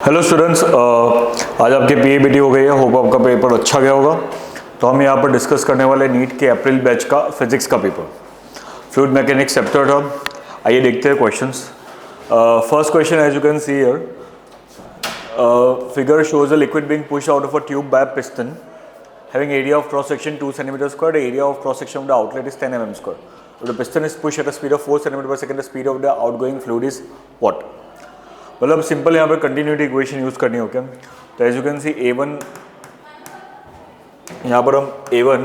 Hello students, आज आपकी PABT हो गई है। होप आपका पेपर अच्छा गया होगा। तो हम यहाँ पर डिस्कस करने वाले नीट के अप्रैल बैच का फिजिक्स का पेपर, फ्लूइड मैकेनिक्स चैप्टर था। आइए देखते हैं questions. First question, as you can see here, figure shows a liquid being pushed out of a tube by a piston having area of cross section 2 cm square. The area of cross section of the outlet is 10 mm square. If the piston is pushed at a speed of 4 cm per second, the speed of the outgoing fluid is what? मतलब simple यहाँ पे continuity equation use करनी होगी। तो as you can C A1, यहाँ पर हम A1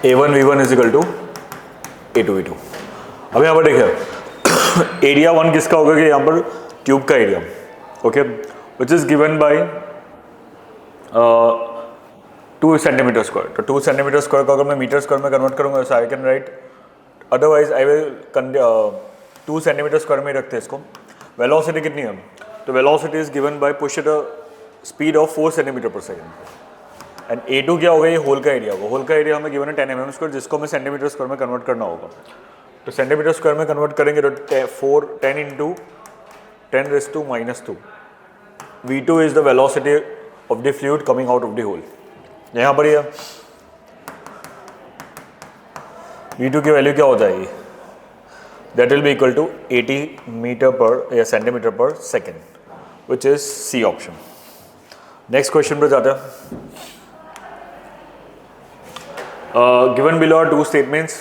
V1 is equal to A2 V2। अब यहाँ पर देखिए एरिया 1 किसका होगा कि यहाँ पर ट्यूब का area, okay, which is given bye 2 centimetre square. तो 2 सेंटीमीटर स्क्वायर को अगर मैं मीटर स्क्वायर में कन्वर्ट करूँगा तो I can write, otherwise I will 2 centimetre square में रखते हैं इसको। वेलोसिटी कितनी है? तो velocity is given bye push at a speed of 4 centimetre per second. And A2 क्या होगा? ये होल का एरिया होगा। होल का एरिया हमें गिवन है 10 mm स्क्वायर, जिसको हमें सेंटीमीटर स्क्वायर में कन्वर्ट करना होगा। तो सेंटीमीटर स्क्वायर में कन्वर्ट करेंगे तो 10 into 10⁻²। V2 is the velocity of the fluid coming out of the hole. यहाँ पर ये V2 की वैल्यू क्या हो जाएगी? That will be equal to 80 meter per या centimeter per second, which is C option. Next question पर जाते हैं। Given below are 2 statements.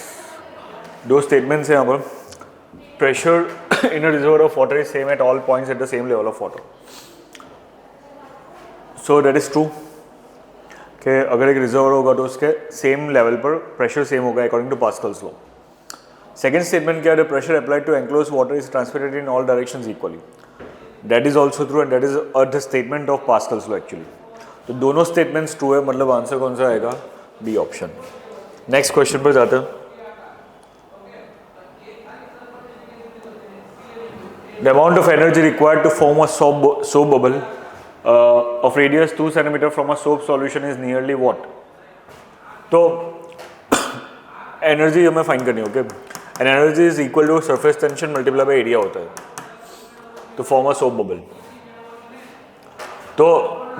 2 statements हैं यहाँ पर। Pressure in a reservoir of water is same at all points at the same level of water. So that is true कि अगर एक reservoir होगा तो उसके सेम लेवल पर प्रेशर सेम होगा according to Pascal's law. Second statement क्या है? The pressure applied to enclose water is transmitted in all directions equally. That is also true and that is the statement of Pascal's law actually. तो दोनों statements true है, मतलब answer कौन सा आएगा? B option. Next question पर जाते हैं। The amount of energy required to form a soap bubble of radius 2 cm from a soap solution is nearly what? तो एनर्जी हमें फाइंड करनी होगी। And energy is equal to surface tension multiply by area होता है तो form a soap bubble. तो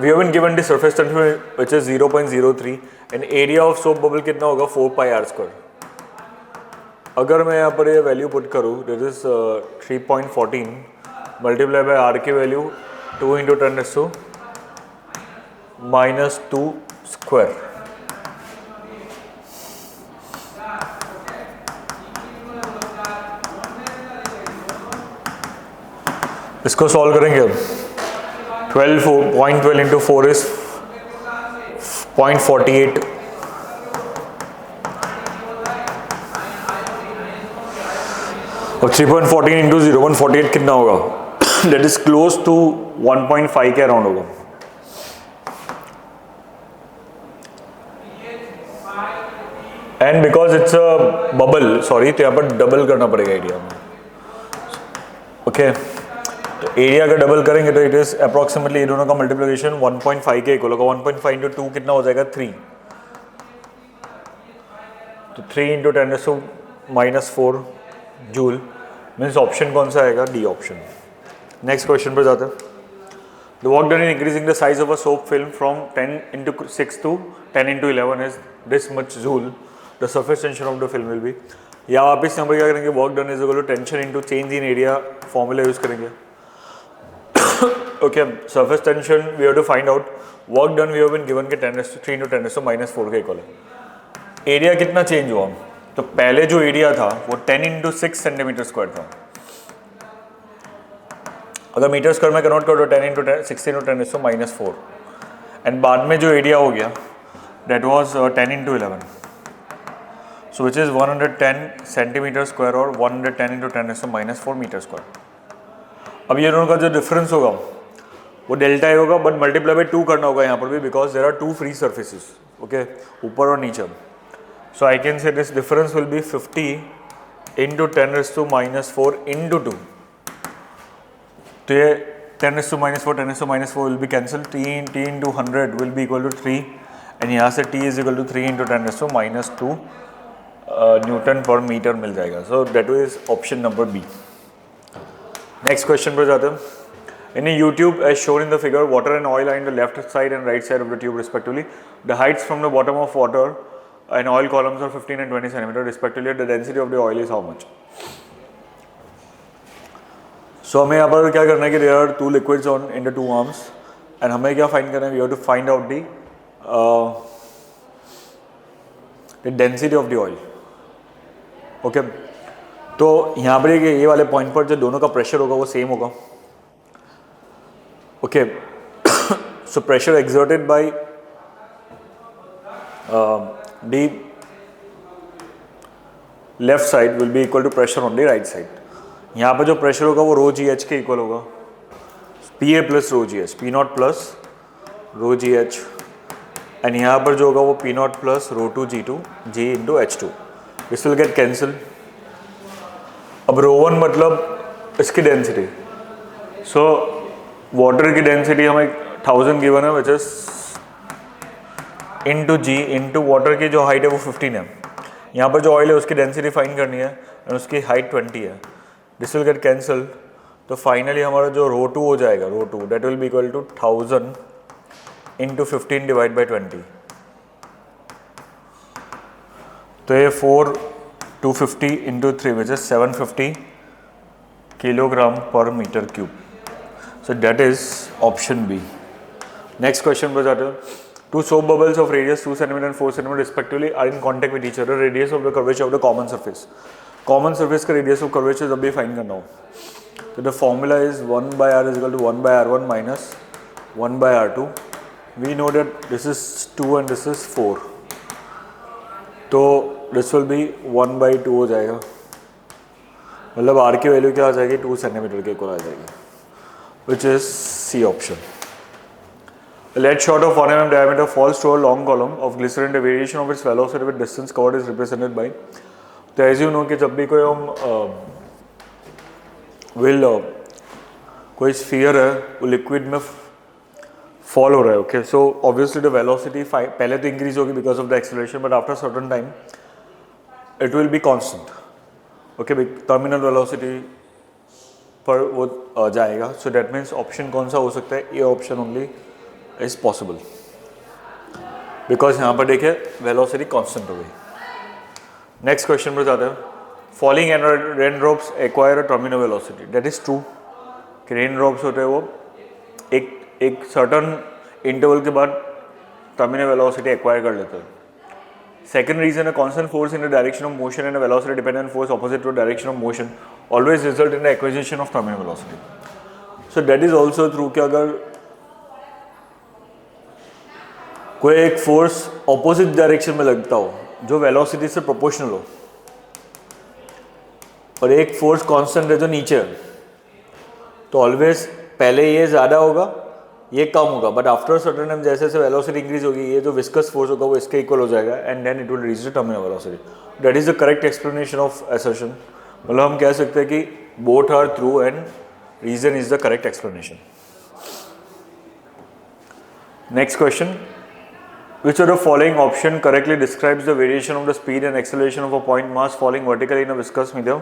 we have been given the surface tension which is 0.03 and area of soap bubble कितना होगा? 4πr²। अगर मैं यहाँ पर ये वैल्यू पुट करूँ, that is 3.14 multiply by R की वैल्यू 2 इंटू 10⁻² स्क्वायर। इसको सॉल्व करेंगे अब। 0.12 इंटू 4 इज 0.48। और 3.14 इंटू 0.48 कितना होगा? That is close to 1.5 के अराउंड होगा। And because it's a bubble, sorry, तो यहाँ पर डबल करना पड़ेगा एरिया में। ओके, तो एरिया का डबल करेंगे तो इट इज अप्रोक्सीमेटली, ये दोनों का मल्टीप्लिकेशन 1.5 के इक्वल होगा। 1.5 इंटू 2 कितना हो जाएगा? 3। तो 3 इंटू 10⁻⁻4 जूल। मीन्स ऑप्शन कौन सा आएगा? D option. नेक्स्ट क्वेश्चन पर जाते हैं। The work done in increasing the size of a soap film from 10 into 6 to 10 into 11 is this much joule. The surface tension of the film will be. या वापिस यहाँ पर क्या करेंगे? Work done is equal to tension into change in area formula use करेंगे। Okay, surface tension we have to find out. Work done we have been given के 10⁻³ into 10⁻⁻4 के equal है। एरिया कितना चेंज हुआ? तो पहले जो एरिया था वो 10 इंटू 6 सेंटीमीटर स्क्वायर था। अगर मीटर स्क्वायर में कन्वर्ट करो तो 10 इंटू 6 इंटू 10⁻⁻4 एंड बाद में जो एरिया हो गया that was 10 into 11, so which is 110 centimetre square और 110 इंटू 10⁻⁻4 मीटर स्क्वायर। अब ये दोनों का जो डिफरेंस होगा वो डेल्टा होगा, बट मल्टीप्लाई बाय 2 करना होगा यहाँ पर भी, because there are 2 free surfaces, okay, ऊपर और नीचे। So I can say this difference will be 50 into 10⁻⁻4 into 2। तो ये 10⁻⁻4 10⁻⁻4 will be cancel. t into 100 will be equal to 3 and यहाँ से t is equal to 3 into 10⁻⁻2 newton per metre मिल जाएगा. So that is option number B. Next question पर जाते हैं. In a U-tube as shown in the figure, water and oil are in the left side and right side of the tube respectively. The heights from the bottom of water and oil columns are 15 and 20 centimeter respectively. The density of the oil is how much? So हमें यहाँ पर क्या करना है कि there are two liquids on in the two arms and हमें क्या find करना है? We have to find out the density of the oil. Okay. तो यहाँ पर ये वाले पॉइंट पर जो दोनों का प्रेशर होगा वो सेम होगा. Okay, so pressure exerted by the left side will be equal to pressure on the right side. यहाँ पर जो प्रेशर होगा वो रो जी एच के इक्वल होगा. P A plus rho G H, P not plus rho G H, and यहाँ पर जो होगा वो P not plus rho two G into H two. This will get cancel. अब रो वन मतलब इसकी डेंसिटी. सो वाटर की density हमें 1000 गिवन है, which is into G into water की जो हाइट है वो 15 है. यहाँ पर जो ऑयल है उसकी डेंसिटी फाइंड करनी है और उसकी हाइट 20 है. This will get cancel. तो फाइनली हमारा जो रो टू हो जाएगा, rho two that will be equal to 1000 into 15 divide by 20. तो ये 250 into 3 which is 750 kilogram per metre cube. So that is option B. Next question पर जाते हैं. Two soap bubbles of radius 2 cm and 4 cm respectively are in contact with each other. Radius of the curvature of the common surface. Common surface का radius of curvature जब भी find करना हो. So the formula is 1 by r is equal to 1 by r1 minus 1 by r2. We know that this is 2 and this is 4. तो this will be 1 by 2 हो जाएगा. मतलब r की value क्या आ जाएगी? 2 सेंटीमीटर के इक्वल आ जाएगी. Which is C option. A lead shot of 1 mm diameter falls to a long column of glycerin. The variation of its velocity with distance covered is represented by. तो as you know कि जब भी कोई हम कोई sphere है वो liquid में फॉल हो रहा है. Okay, so obviously the velocity पहले तो इंक्रीज होगी because of the acceleration, but after certain time it will be constant. Okay, terminal velocity पर वो जाएगा. सो डेट मीन्स ऑप्शन कौन सा हो सकता है? ये option only is possible because यहाँ पर देखिए वेलोसिटी कांस्टेंट हो गई. नेक्स्ट क्वेश्चन पर जाते हैं. Falling and rain drops acquire a terminal velocity. That is true कि रेन ड्रॉप्स होते हैं वो एक सर्टन इंटरवल के बाद टर्मिनल वेलोसिटी एक्वायर कर लेते हैं. Second reason, a constant force in the direction of motion and a velocity dependent force opposite to the direction of motion always result in the acquisition of terminal velocity. So that is also true कि अगर कोई एक force opposite direction में लगता हो जो velocity से proportional हो और एक फोर्स कांस्टेंट है जो नीचे है, तो ऑलवेज पहले ये ज़्यादा होगा ये कम होगा, बट आफ्टर सर्टेन टाइम जैसे जैसे वेलोसिटी इंक्रीज होगी ये जो विस्कस फोर्स होगा वो इसके इक्वल हो जाएगा and then it will reach the terminal velocity. That is the correct explanation of assertion. मतलब हम कह सकते हैं कि both are true and reason is the correct explanation. Next question. Which of the following option correctly describes the variation of the speed and acceleration of a point mass falling vertically in a viscous medium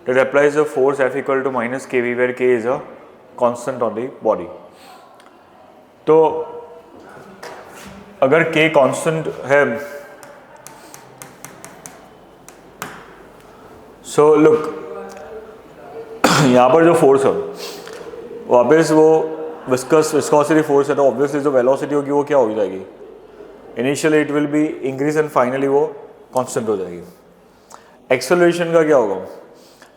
that applies a force F equal to minus kV where K is a constant on the body. तो अगर K constant है, so look यहाँ पर जो force है वापस वो viscosity force है, तो ऑब्वियसली जो वेलोसिटी होगी वो क्या हो जाएगी? Initially it will be increase and finally वो कांस्टेंट हो जाएगी. एक्सेलरेशन का क्या होगा?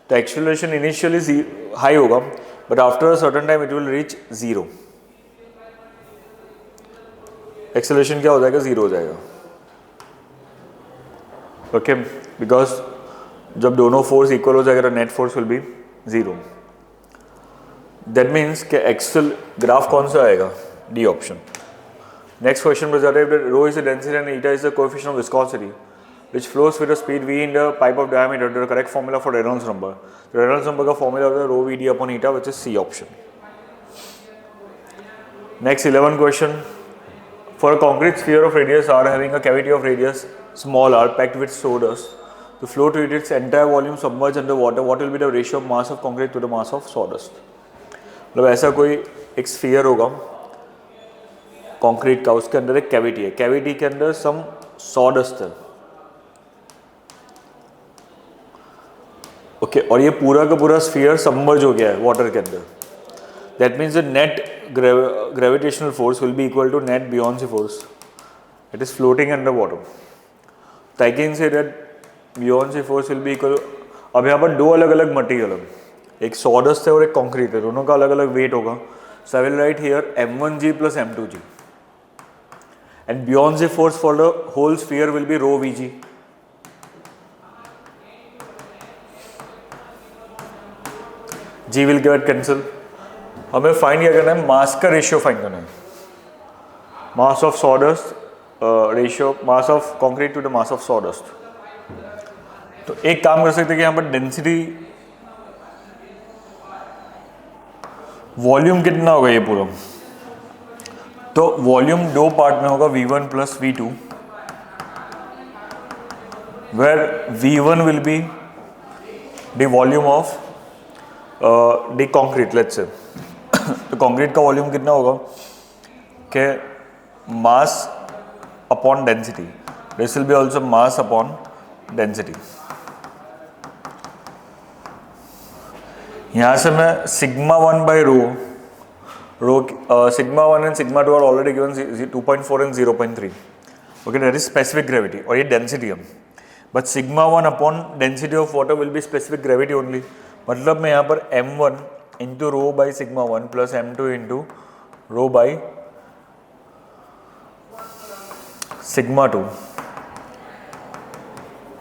तो एक्सेलरेशन इनिशियली हाई होगा but after a certain time it will reach zero. Acceleration क्या हो जाएगा? जीरो हो जाएगा. ओके, बिकॉज जब दोनों फोर्स इक्वल हो जाएगा तो net force will B zero. That means कि एक्सेल ग्राफ कौन सा आएगा? D option. नेक्स्ट क्वेश्चन पर जाते हैं. Rho is the density and eta is the coefficient of viscosity which flows with a speed v in the pipe of diameter. The correct formula for Reynolds number. The Reynolds number का formula होता है rho vd upon eta, which is C option. Next 11 question. For a concrete sphere of radius r having a cavity of radius small r packed with sawdust, to float with its entire volume submerged under water, what will be the ratio of mass of concrete to the mass of sawdust? मतलब ऐसा कोई एक sphere होगा concrete का, उसके अंदर एक cavity है, कैविटी के अंदर सम सॉडस्ट है, ओके, और ये पूरा का पूरा स्फीयर सबमर्ज हो गया है वाटर के अंदर. That means the net gravitational force will be equal to net buoyancy force, it is floating under water. तो I can say that buoyancy force will be equal. अब यहाँ पर दो अलग अलग मटेरियल है, एक सॉडस्ट है और एक कंक्रीट है, दोनों का अलग अलग वेट होगा. So I will write here m1g plus m2g and Buoyancy force for the whole sphere will be rho Vg. G will get cancel. हमें फाइंड क्या करना है, मास का रेशियो फाइंड करना है, mass of sawdust ratio, mass of concrete to the mass of sawdust. तो एक काम कर सकते हैं कि यहाँ पर डेंसिटी वॉल्यूम कितना होगा ये पूरा, तो वॉल्यूम दो पार्ट में होगा V1 plus V2, where V1 will be the volume of the concrete. Let's say तो कंक्रीट का वॉल्यूम कितना होगा कि mass upon density, this will be also mass upon density. यहाँ से मैं sigma 1 by rho sigma 1 and sigma 2 are already given 2.4 and 0.3. Okay, that is specific gravity और ये density है. But sigma 1 upon density of water will be specific gravity only. मतलब मैं यहाँ पर m1 into rho by sigma 1 plus m2 into rho by sigma 2.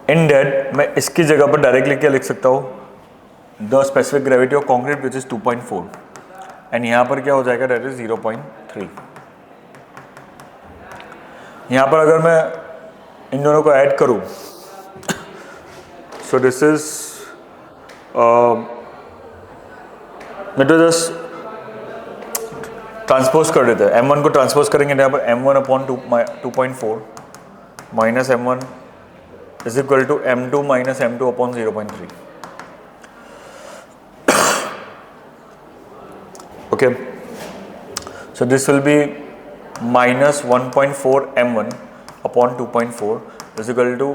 In that मैं इसकी जगह पर डायरेक्टली क्या लिख सकता हूँ, the specific gravity of concrete which is 2.4. And यहाँ पर क्या हो जाएगा, डेट इज 0.3. यहाँ पर अगर मैं इन दोनों को ऐड करूँ, सो दिस इज मैं तो जस्ट ट्रांसपोज कर देते हैं, m1 को ट्रांसपोज करेंगे यहाँ पर m1 upon 2.4 minus m1 is equal to m2 minus m2 upon 0.3. Okay, so this will be minus 1.4 m1 upon 2.4 is equal to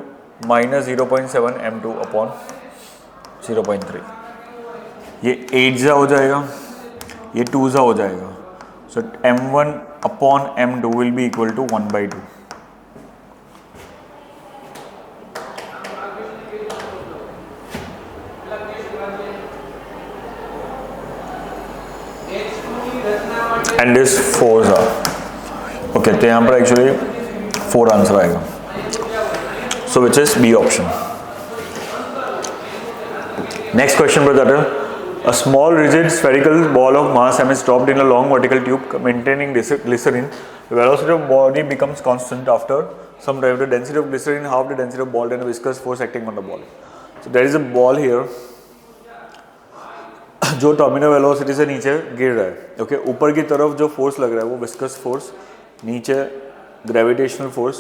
minus 0.7 m2 upon 0.3. ये 8 जा हो जाएगा, ये 2 जा हो जाएगा. So m1 upon m2 will be equal to 1 by 2. And is 4 ज़ा. Okay, तो यहाँ पर एक्चुअली 4 आंसर आएगा. So which is B option. Next question बताते हैं. A small rigid spherical ball of mass m is dropped in a long vertical tube containing glycerin. The velocity of body becomes constant after some time. The density of glycerin half the density of ball and a viscous force acting on the ball. So there is a ball here जो terminal velocity से नीचे गिर रहा है. Okay, ऊपर की तरफ जो फोर्स लग रहा है वो विस्कस फोर्स, नीचे gravitational force,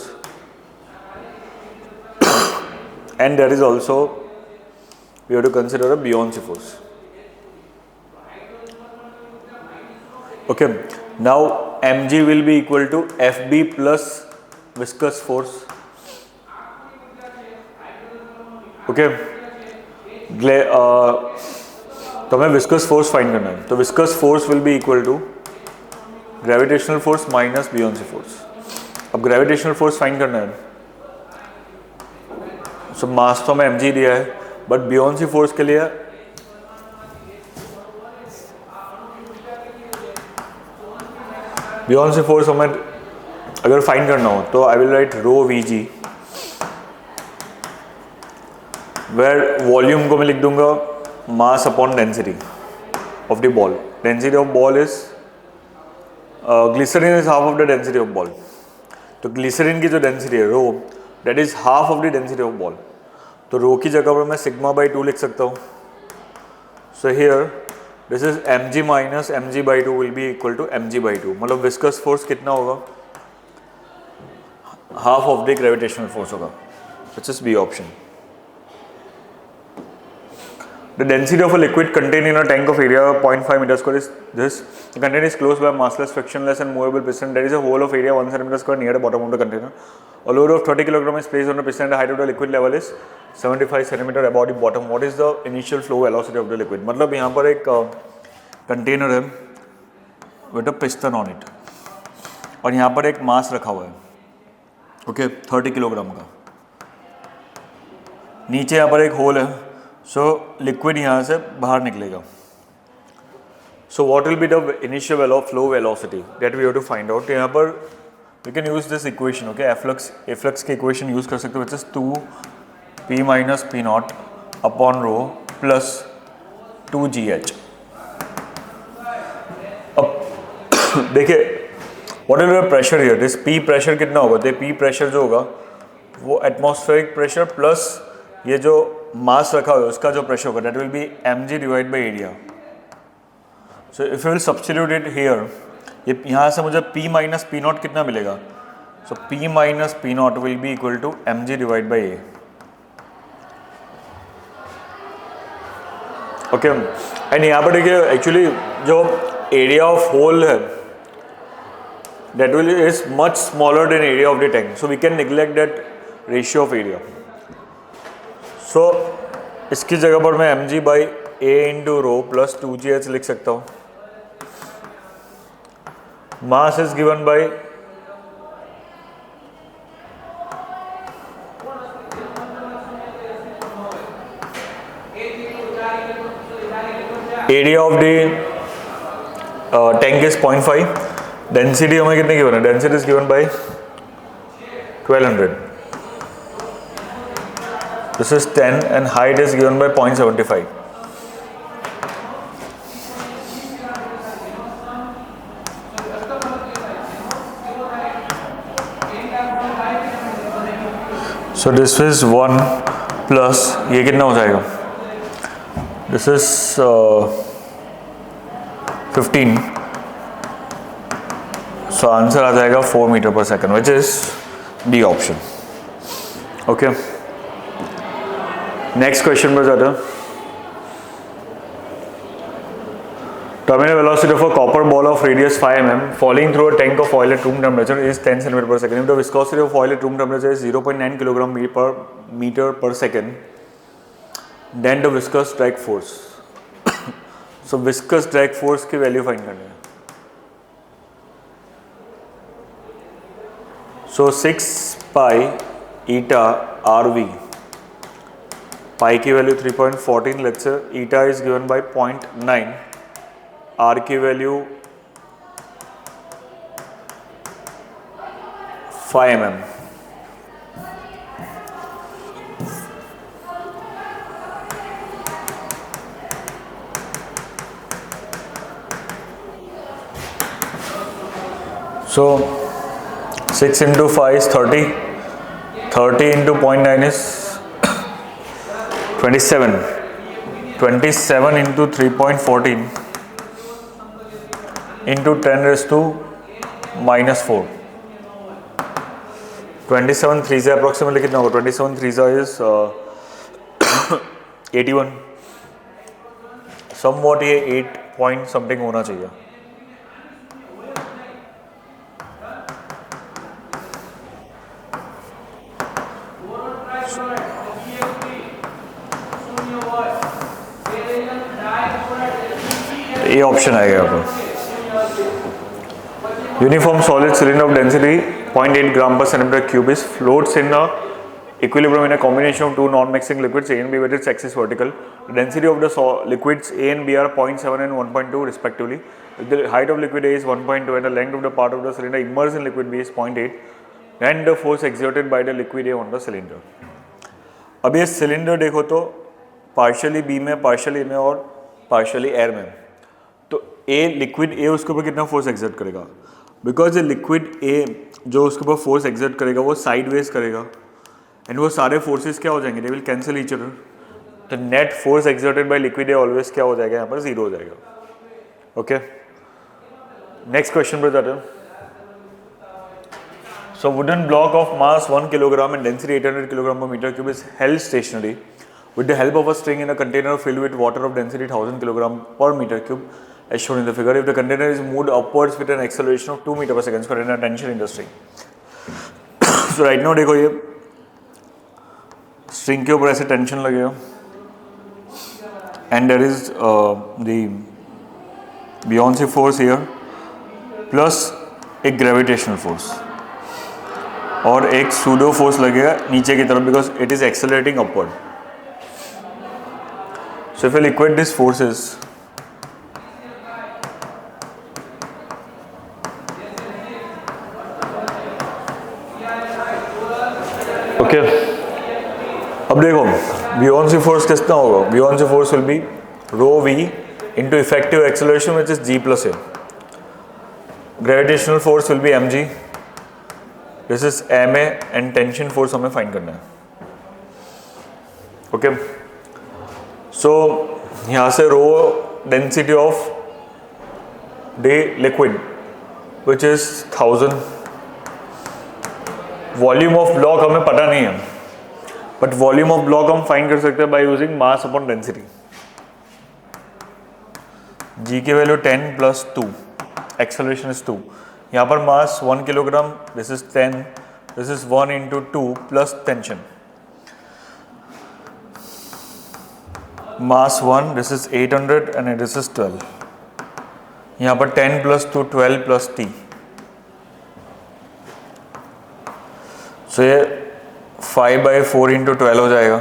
and there is also we have to consider a buoyancy force. Okay, now mg will be equal to fb plus viscous force. Okay, तो हमें विस्कस फोर्स फाइंड करना है. तो viscous force will be equal to gravitational force minus buoyancy force. अब gravitational force find करना है, सो मास तो हमें mg दिया है, बट बियॉन्सी फोर्स के लिए बियॉन्सी फोर्स हमें अगर फाइंड करना हो तो I will write rho Vg, where volume को मैं लिख दूंगा mass upon density of the ball. Density of ball is glycerin is half of the density of ball. तो glycerin की जो density है rho, that is half of the density of ball. तो rho की जगह पर मैं sigma by 2 लिख सकता हूँ. So here this is mg minus mg by 2 will be equal to mg by 2. मतलब viscous force कितना होगा, half of the gravitational force होगा. Which is B option. The density of a liquid contained in a tank of area 0.5 meter square is this. The container is closed by a massless, frictionless and movable piston. There is a hole of area 1 centimeter square near the bottom of the container. A load of 30 kg is placed on the piston and the height of the liquid level is 75 centimeter above the bottom. What is the initial flow velocity of the liquid? मतलब यहाँ पर एक container है with a piston on it और यहाँ पर एक मास रखा हुआ है, ओके 30 किलोग्राम का. नीचे यहाँ पर एक होल है, सो लिक्विड यहाँ से बाहर निकलेगा. So what will be the initial flow velocity that we have to find out. यहाँ पर we can use this equation, okay. Efflux की इक्वेशन यूज कर सकते हो, which is 2p minus P not upon rho plus 2gh. अब देखिए what is the pressure here, this p pressure कितना होगा. तो p प्रेशर जो होगा वो एटमॉस्फेरिक प्रेशर प्लस ये जो मास रखा हुआ है उसका जो प्रेशर होगा that will B mg divide by area. So if you will substitute it here, ये यहाँ से मुझे p माइनस पी नॉट कितना मिलेगा. So p minus P naught will be equal to mg divide by a. Okay. And यहाँ पर देखिए actually जो एरिया ऑफ होल है that will is much smaller than area of the tank, so we can neglect that ratio of area. So इसकी जगह पर मैं mg बाई a into rho plus 2gh लिख सकता हूँ. Mass is given by area of the tank is 0.5. Density हमें कितनी गिवन है, density is given by 1200. This is 10 and height is given by 0.75. So this is 1 plus ये कितना हो जाएगा, this is 15. So आंसर आ जाएगा 4 मीटर पर second, which is D option. Okay. Next question पर जाते हैं. Terminal velocity of a copper ball of radius 5 mm falling through a tank of oil at room temperature is 10 cm per second. If the viscosity of oil at room temperature is 0.9 kg per meter per second, then the viscous drag force. So viscous drag force की value find करनी है. So 6 pi eta rv. पाई की value 3.14, let's say eta is given by 0.9, R की value 5 mm. So 6 into 5 is 30. 30 into 0.9 is 27. 27 into 3.14 into 10 raised to minus 4. 27 3 से approximately कितना होगा, 27 3 is 81. somewhat ये 8 point something होना चाहिए. ये ऑप्शन आएगा यहाँ पर. Uniform solid cylinder of density 0.8 gram per centimetre cube is floats in a equilibrium in a combination of two non-mixing liquids A and B with its axis vertical. The density of the liquids A and B are 0.7 and 1.2 respectively. If the height of liquid A is 1.2 and the length of the part of the cylinder immersed in liquid B is 0.8, then the force exerted by the liquid A on the cylinder. अब ये cylinder देखो तो partially B में, partially में और partially air में. तो a liquid A उसके ऊपर कितना फोर्स एक्सर्ट करेगा, बिकॉज ये लिक्विड ए जो उसके ऊपर फोर्स एक्सर्ट करेगा वो साइड वेज करेगा एंड वो सारे फोर्सेस क्या हो जाएंगे, they will cancel each other. तो net force exerted by liquid A always क्या हो जाएगा, यहाँ पर जीरो हो जाएगा. ओके, नेक्स्ट क्वेश्चन पर जाते हैं. So wooden block of mass 1 kilogram and density 800 kilogram per meter cube is held stationary with the help of a string in a container filled with water of density 1000 kg per meter cube as shown in the figure. If the container is moved upwards with an acceleration of 2 meter per second square in a tension in the string. So right now देखो ये string के ऊपर ऐसे tension लगेगा and there is the buoyancy force here plus एक gravitational force और एक pseudo force लगेगा नीचे की तरफ because it is accelerating upward. So if we'll equate these forces, okay, अब देखो buoyancy force कितना होगा? Buoyancy force will be rho v into effective acceleration which is g plus a. Gravitational force will be mg. This is ma and tension force हमें find करना है. Okay. So यहाँ से rho density of the liquid which is 1000. Volume of block हमें पता नहीं है, but volume of block हम find कर सकते हैं by using mass upon density. G की वैल्यू 10 plus 2, acceleration is 2. यहाँ पर mass 1 kilogram, this is 10, this is 1 into 2 plus tension. Mass 1, this is 800 and this is 12. यहाँ पर 10 plus 2, 12 plus T. So ये 5 by 4 into 12 हो जाएगा.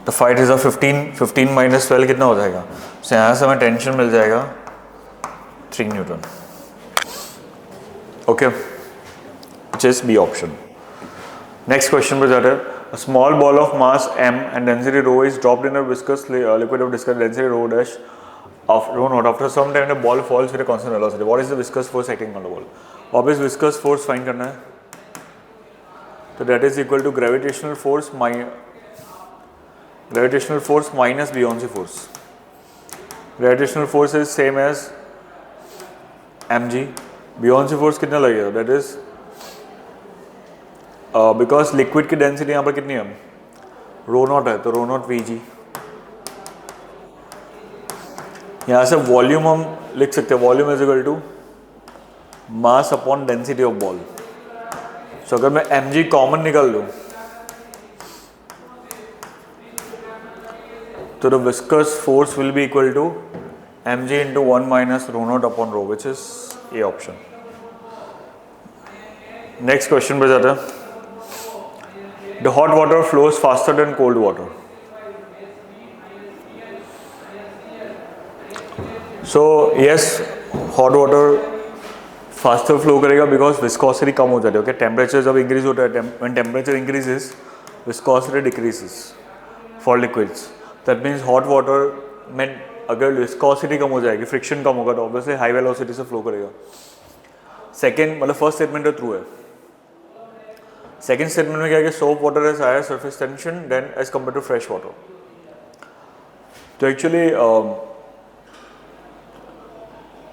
तो 5 is a 15 minus 12 कितना हो जाएगा? So यहाँ से हमें टेंशन मिल जाएगा 3 Newton. Okay, which is B option. Next question पे जाते हैं. A small ball of mass m and density rho is dropped in a viscous liquid of discussed density rho dash of rho naught. After some time the ball falls with a constant velocity. What is the viscous force acting on the ball? Obvious viscous force find करना है. So that is equal to gravitational force minus buoyancy force. Gravitational force is same as mg. Buoyancy force कितना लगेगा? That is because liquid की density यहाँ पर कितनी है? Rho naught है, तो rho naught Vg. यहाँ से volume हम लिख सकते हैं. Volume is equal to mass upon density of ball. So अगर मैं mg common निकाल दूँ, तो the viscous force will be equal to mg into 1 minus rho naught upon rho, which is A option. Next question पे जाते हैं. The hot water flows faster than cold water. So yes, hot water faster flow करेगा because viscosity कम हो जाती है. Okay, temperature जब increase होता है, when temperature increases, viscosity decreases for liquids. That means hot water में अगर viscosity कम हो जाएगी, friction कम होगा, तो obviously high velocity से flow करेगा. Second, मतलब first statement तो true है. Second statement में क्या है कि soap water has higher surface tension than as compared to fresh water. तो actually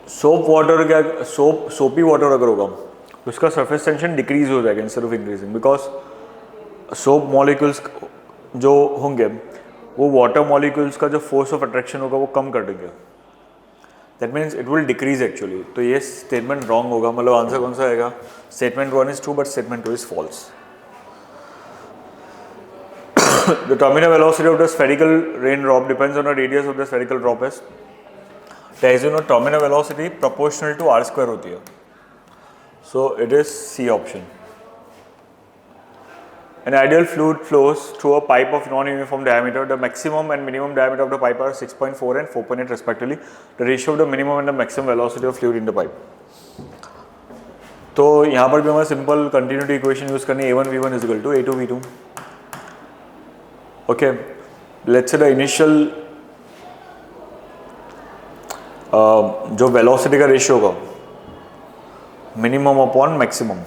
soapy water अगर होगा तो उसका surface tension decrease हो जाएगा instead of increasing, because soap molecules जो होंगे वो water molecules का जो force of attraction होगा वो कम कर देंगे. That means it will decrease actually. तो ये statement wrong होगा. मतलब आंसर कौन सा आएगा? Statement 1 is true but statement 2 is false. The terminal velocity of the spherical raindrop depends on the radius of the spherical drop as. As you know, terminal velocity proportional to r square होती है. So it is C option. An ideal fluid flows through a pipe of non-uniform diameter. The maximum and minimum diameter of the pipe are 6.4 and 4.8 respectively. The ratio of the minimum and the maximum velocity of fluid in the pipe. तो यहाँ पर भी हमें simple continuity equation use करनी है. A1 V1 is equal to A2 V2. Okay, let's say the initial जो velocity का ratio होगा minimum upon maximum,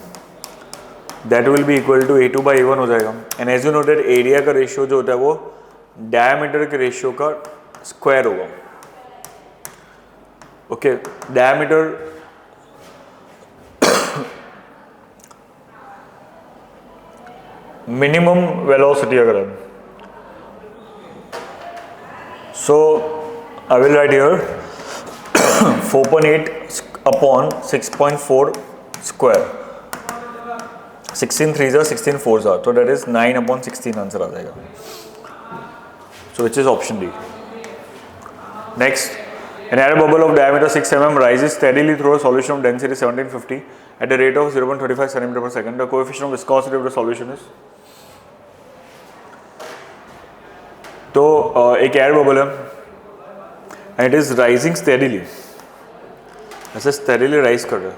that will be equal to A2 by A1 हो जाएगा. And as you know that area का ratio जो होता है वो डायमीटर के रेशियो का स्क्वायर होगा. ओके, डायमीटर मिनिमम वेलोसिटी अगर है, so I will write here 4.8 upon 6.4 square, 16 3s are 16 4s are, so that is 9 upon 16 answer आ जाएगा. So which is option D. Next, an air bubble of diameter 6 mm rises steadily through a solution of density 1750 at a rate of 0.35 cm per second. The coefficient of viscosity of the solution is. तो एक air bubble है and it is rising steadily, ऐसे steadily rise कर रहा है,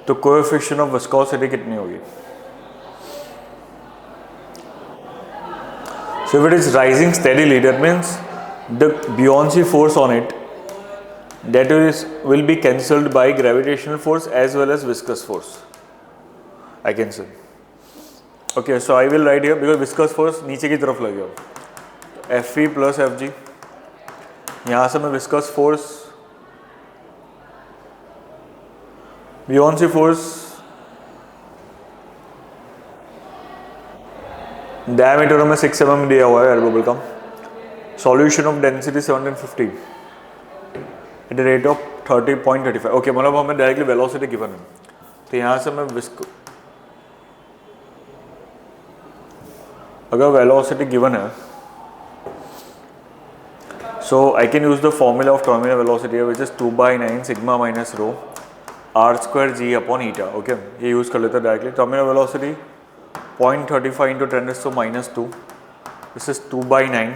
तो coefficient of viscosity कितनी होगी? So if it is rising steadily, that means the buoyancy force on it, that will be cancelled by gravitational force as well as viscous force. I can say. Okay, so I will write here because viscous force नीचे की तरफ लगेगा, Fe plus Fg. यहाँ से मैं viscous force, buoyancy force, diameter में 6 mm दिया हुआ है एयर बबल का, solution of density 1750 eight the rate of 30.35. Okay, मतलब हमें डायरेक्टली वेलोसिटी गिवन है, तो यहाँ से मैं अगर वेलोसिटी गिवन है, so I can use the formula of terminal velocity which is 2/9 sigma minus rho R square G upon eta. Okay, ये यूज कर लेते हैं directly. Terminal velocity 0.35 into 10⁻². This is 2/9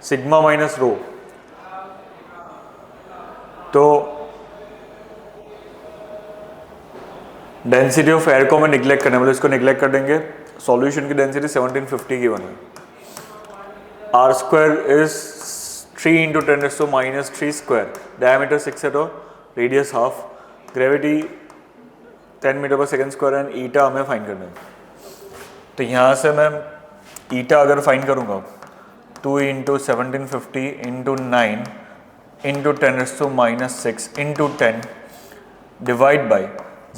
sigma minus rho. तो density of air को मैं neglect करने वाले, इसको निगलेक्ट कर देंगे. सॉल्यूशन की डेंसिटी 1750 की बनी. R square is 3 into 10⁻³ square, diameter 6 है तो radius half, gravity 10 meter per second square and eta हमें फाइंड करना है. तो यहाँ से मैं ईटा अगर फाइंड करूँगा 2 into 1750 into 9 into 10⁻6 into 10 divide by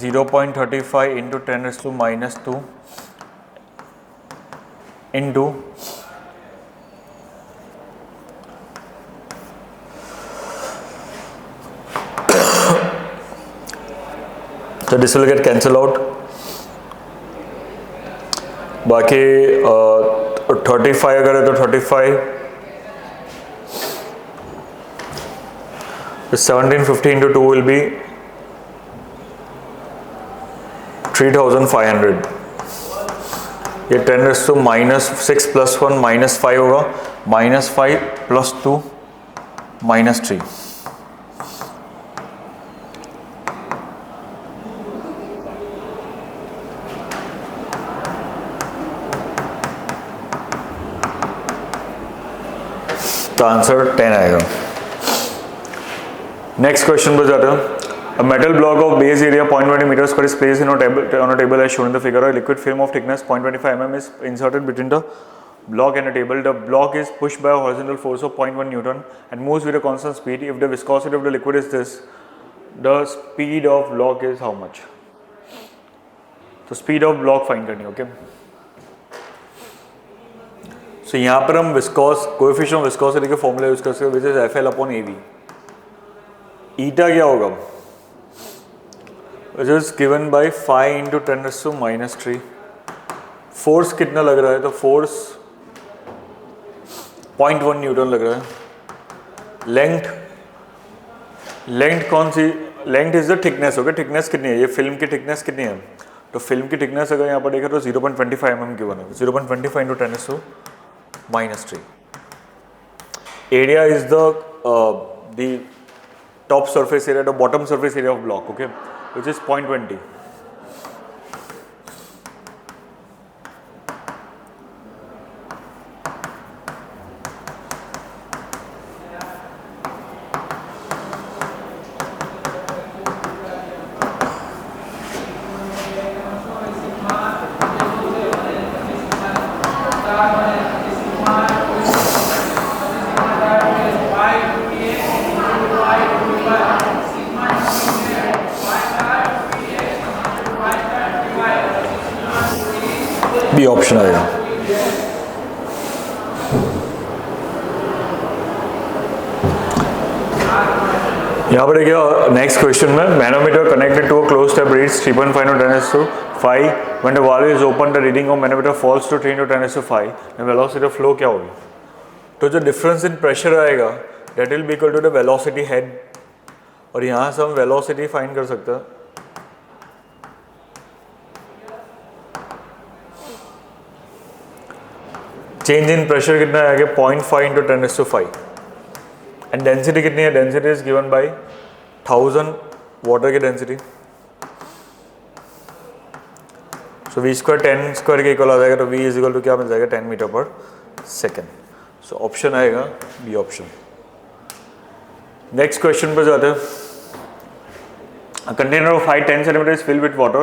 0.35 into 10⁻² into so this will get cancelled out. बाकी 35 अगर है तो 35 1750 into 2 will be 3500. ये 10⁻6 plus 1 minus 5 होगा, -5 plus 2 -3. तो आंसर 10 आएगा. नेक्स्ट क्वेश्चन पर जाते हैं. A metal block of base area 0.20 meters square is placed on a table as shown in the figure. A liquid film of thickness 0.25 mm is inserted between the block and a table. The block is pushed by a horizontal force of 0.1 Newton and moves with a constant speed. If the viscosity of the liquid is this, the speed of block is how much? तो speed of block find करनी, okay? So यहाँ पर हम coefficient of viscosity के formula use कर सकते हैं, which is FL upon AV. ईटा क्या होगा? Which is given by 5 into 10⁻³ force कितना लग रहा है? तो फोर्स 0.1 न्यूटन लग रहा है. लेंथ कौन सी? Length is the thickness. Okay, thickness कितनी है? ये फिल्म की थिकनेस कितनी है? तो फिल्म की थिकनेस अगर यहाँ पर देखा तो 0.25 mm गिवन है. 0.25 into 10⁻³ area is the top surface area, the bottom surface area of block, okay, which is 0.20. Option आएगा। यहाँ पर देखिए नेक्स्ट क्वेश्चन में manometer connected to a close tap reads 3.5 into 10⁵ when the valve is open the reading of manometer falls to 3 into 10⁵ and velocity of flow क्या होगी? तो जो difference in pressure आएगा that will be equal to the velocity head, और यहाँ से हम velocity find कर सकते हैं। चेंज इन प्रेशर कितना आएगा? 0.5 into 10⁵ एंड डेंसिटी कितनी है? Density is given bye 1000 water की डेंसिटी, सो v स्क्वायर 10 स्क्वायर के इक्वल आ जाएगा, तो v इज इक्वल टू क्या मिल जाएगा? 10 meter per second. So option आएगा बी ऑप्शन। नेक्स्ट क्वेश्चन पर जाते हैं। A container of height 10 cm is filled with water.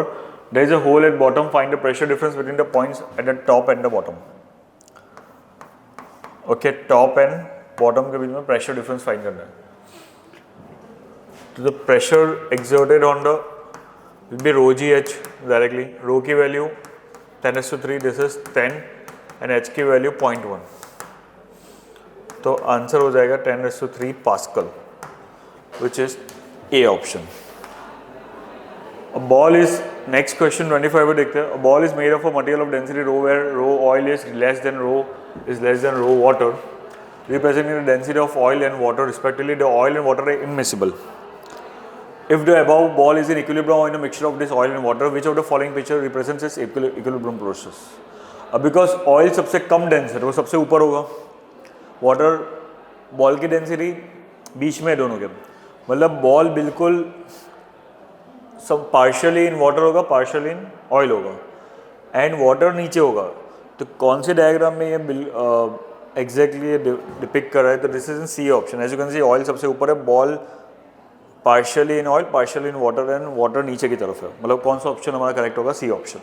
There is a hole at bottom. Find the pressure difference between the points at the top and the bottom. Okay, top and bottom के बीच में pressure difference find करना है। तो the pressure exerted on the will be rho g h directly. Rho की value 10⁵, this is 10, and h की value 0.1. तो answer हो जाएगा 10⁵ pascal, which is A option. A ball is next question 25 पे देखते हैं। A ball is made of a material of density rho where rho oil is less than rho water, representing the density of oil and water respectively. The oil and water are immiscible. If the above ball is in equilibrium or in a mixture of this oil and water, which of the following picture represents its equilibrium process? अब because oil सबसे कम dense है तो वो सबसे ऊपर होगा, water ball की density बीच में दोनों के, मतलब बॉल बिल्कुल सब पार्शियली इन वाटर होगा, पार्शियली इन ऑयल होगा, एंड वाटर नीचे होगा। तो कौन से डायग्राम में ये एग्जैक्टली डिपिक्ट कर रहा है? तो this is in C option. As you can see oil सबसे ऊपर है, ball partially in oil, partially in water, and water नीचे की तरफ है। मतलब कौन सा ऑप्शन हमारा करेक्ट होगा? C option.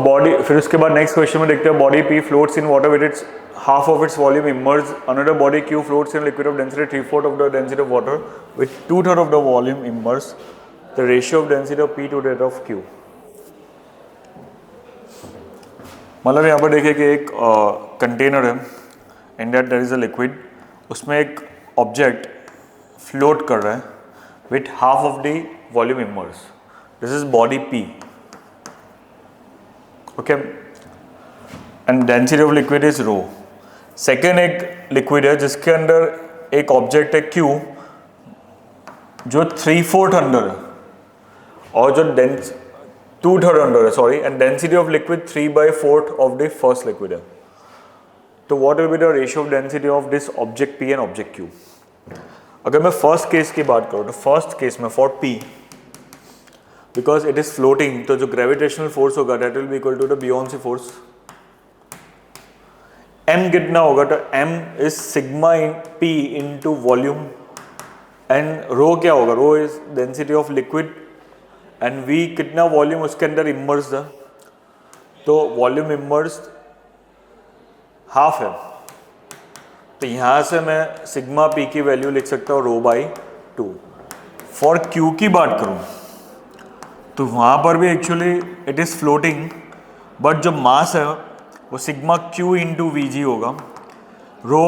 बॉडी, फिर उसके बाद नेक्स्ट क्वेश्चन में देखते हैं। Body P floats in water with its half of its volume immersed. Another body Q floats in liquid of density 3/4 of the density of water with 2/3 of the volume immersed. The ratio of density of P to that of Q. मतलब यहाँ पर देखिए कि एक container है, and that there is a liquid, उसमें एक object float कर रहा है with half of the volume immerse. This is body P, okay, and density of liquid is rho. Second एक लिक्विड है जिसके अंदर एक ऑब्जेक्ट है Q जो 3/4 अंडर है, और जो 2/3 अंडर है, sorry, and density of liquid 3/4 of the first liquid है। तो what will be the ratio of density of this object P and object Q? अगर मैं फर्स्ट केस की बात करूँ तो फर्स्ट केस में for P, because it is floating, तो जो ग्रेविटेशनल फोर्स होगा that will be equal to the buoyancy force. M कितना होगा? तो M is sigma in P into volume, and rho क्या होगा? Rho is density of liquid, and V कितना volume उसके अंदर इमर्स्ड है, तो वॉल्यूम इमर्स्ड हाफ है। तो यहाँ से मैं सिग्मा P की वैल्यू लिख सकता हूँ ρ/2। फॉर Q की बात करूँ तो वहाँ पर भी actually it is floating, but जो मास है वो सिग्मा Q इंटू Vg होगा, रो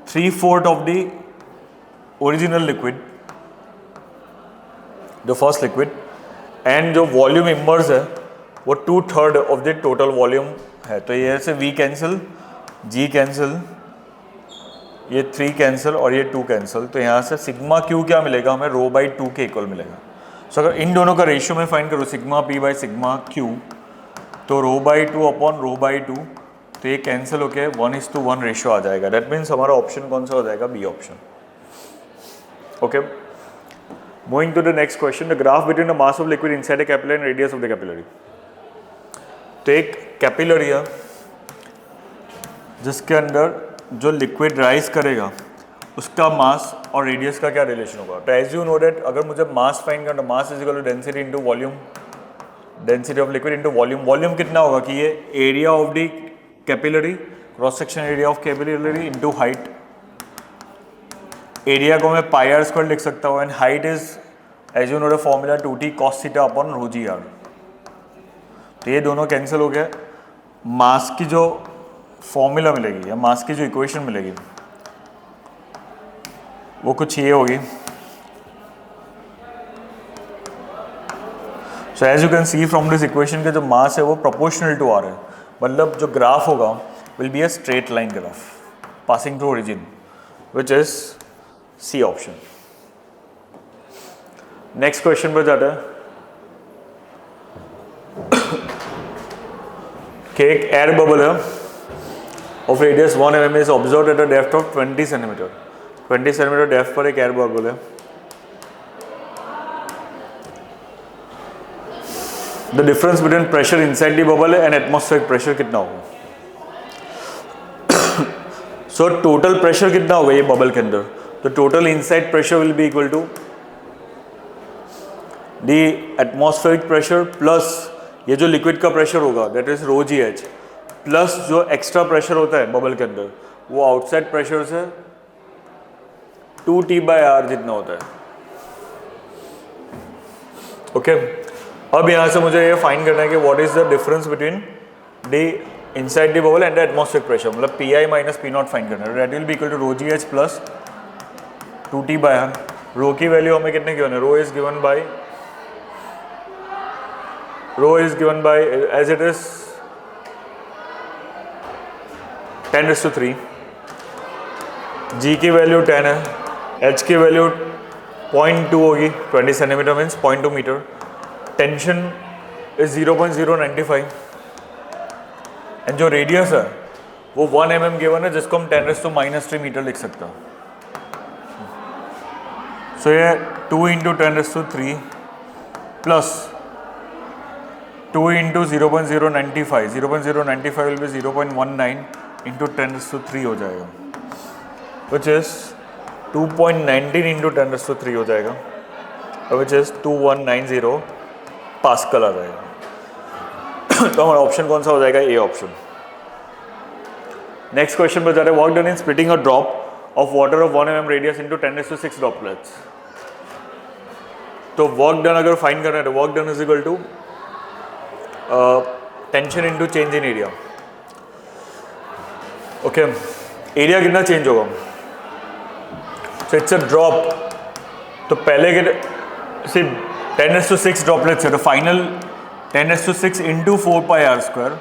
3/4 of the original liquid, the first liquid, and जो वॉल्यूम इमर्स है वो 2/3 ऑफ द टोटल वॉल्यूम है। तो ये से V कैंसिल, G कैंसिल, ये 3 कैंसिल और ये 2 कैंसिल, तो यहाँ से सिग्मा Q क्या मिलेगा हमें? ρ/2 के इक्वल मिलेगा। सो अगर इन दोनों का रेशियो में फाइंड करो sigma P by sigma Q, तो ρ/2 अपॉन ρ/2, तो ये कैंसिल होके 1:1 रेशियो आ जाएगा। दैट मीन्स हमारा ऑप्शन कौन सा हो जाएगा? B option. Okay, moving to the next question. The graph between the mass of liquid inside the capillary and radius of the capillary. तो एक कैपिलरी है जिसके अंदर जो लिक्विड राइज करेगा उसका मास और रेडियस का क्या रिलेशन होगा? तो एज यू नो दैट अगर मुझे मास फाइंड करना, mass is equal to density into volume, density of liquid into volume. Volume कितना होगा कि ये area of the capillary, cross section area of capillary into height, area को मैं pi R square लिख सकता हूँ and height is as you know the formula 2t cos theta upon rho G R. तो ये दोनों कैंसिल हो गया। मास की जो फॉर्मूला मिलेगी या मास की जो इक्वेशन मिलेगी वो कुछ ये होगी। So as you can see from this equation के जो मास है वो प्रोपोर्शनल टू आर है, मतलब जो ग्राफ होगा will be a straight line graph passing through origin which is C option. Next question पर जाता है कि एक एयर बबल है of radius 1 mm is observed at a depth of 20 centimeter. 20 centimeter depth पर एक एयर बबल है। The difference between pressure inside the bubble and atmospheric pressure कितना होगा? सो टोटल प्रेशर कितना होगा ये बबल के अंदर? तो total inside pressure will be equal to the atmospheric pressure plus ये जो लिक्विड का प्रेशर होगा that is rho G H plus जो एक्स्ट्रा प्रेशर होता है बबल के अंदर वो आउटसाइड प्रेशर से 2T/R जितना होता है। ओके अब यहाँ से मुझे ये फाइंड करना है कि what is the difference between the inside the bubble and the atmospheric pressure, मतलब PI minus P naught find करना है। That will be equal to rho G H plus 2T/R। Rho की वैल्यू हमें कितने given है? Rho is given by as it is 10⁻3। G की value 10 है, H की वैल्यू 0.2 होगी, 20 centimetre means 0.2 metre. Tension is 0.095 and जो रेडियस है वो 1 mm गिवन है जिसको हम 10⁻³ मीटर लिख सकते हैं। सो ये 2 × 10⁻³ प्लस 2 × 0.095, 0.095 will be 0.19 × 10⁻³ हो जाएगा, which is 2.19 × 10⁻³ हो जाएगा, which is 2190 पास्कल आ जाएगा। तो हमारा ऑप्शन कौन सा हो जाएगा? A option. नेक्स्ट क्वेश्चन पर जा रहे हैं, work done in splitting a drop of water of 1 mm radius into 10⁻6 droplets. तो वर्क डन अगर फाइंड करना है तो work done is equal to tension into change in area. Okay area कितना चेंज होगा? सो इट्स अ ड्रॉप, तो पहले के सिर्फ 10⁻6 ड्रॉपलेट्स है तो final 10⁻6 into 4πr²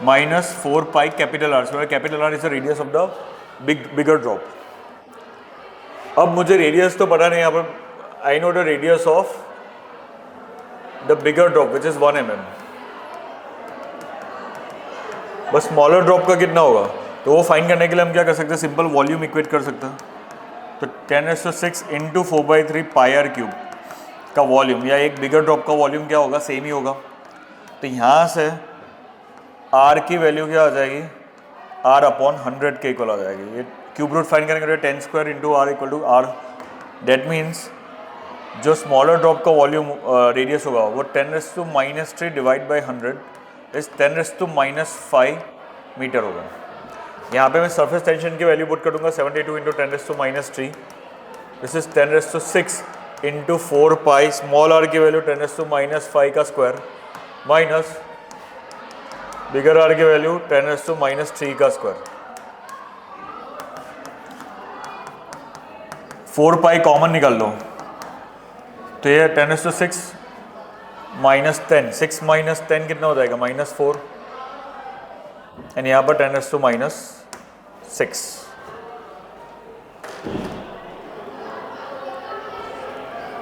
minus 4π capital R²। Capital R is the radius of the bigger drop. अब मुझे रेडियस तो पता नहीं, यहाँ पर I know the radius of the bigger drop which is 1 mm। बस स्मॉलर ड्रॉप का कितना होगा तो वो फाइंड करने के लिए हम क्या कर सकते हैं? सिंपल वॉल्यूम इक्वेट कर सकते हैं। तो 10⁻6 इंटू 4/3 πr³ का वॉल्यूम या एक बिगर ड्रॉप का वॉल्यूम क्या होगा? सेम ही होगा। तो यहाँ से R की वैल्यू क्या आ जाएगी? R/100 के इक्वल आ जाएगी। ये क्यूब रूट फाइंड करेंगे तो 10² × R = R। डेट मीन्स जो स्मॉलर ड्रॉप का वॉल्यूम रेडियस होगा वो 10⁻³ डिवाइड बाई 100 इस 10⁻5 मीटर होगा। यहाँ पे मैं सरफेस टेंशन की वैल्यू पुट कर दूंगा 72 × 10⁻³ दिस इज 10⁻6 × 4π स्मॉल r की वैल्यू 10⁻5 का स्क्वायर माइनस बिगर r की वैल्यू 10⁻³ का स्क्वायर। 4π कॉमन निकाल लो तो ये 10⁻6 माइनस 10, 6 माइनस 10 कितना हो जाएगा? -4 एंड यहाँ पर 10⁻6।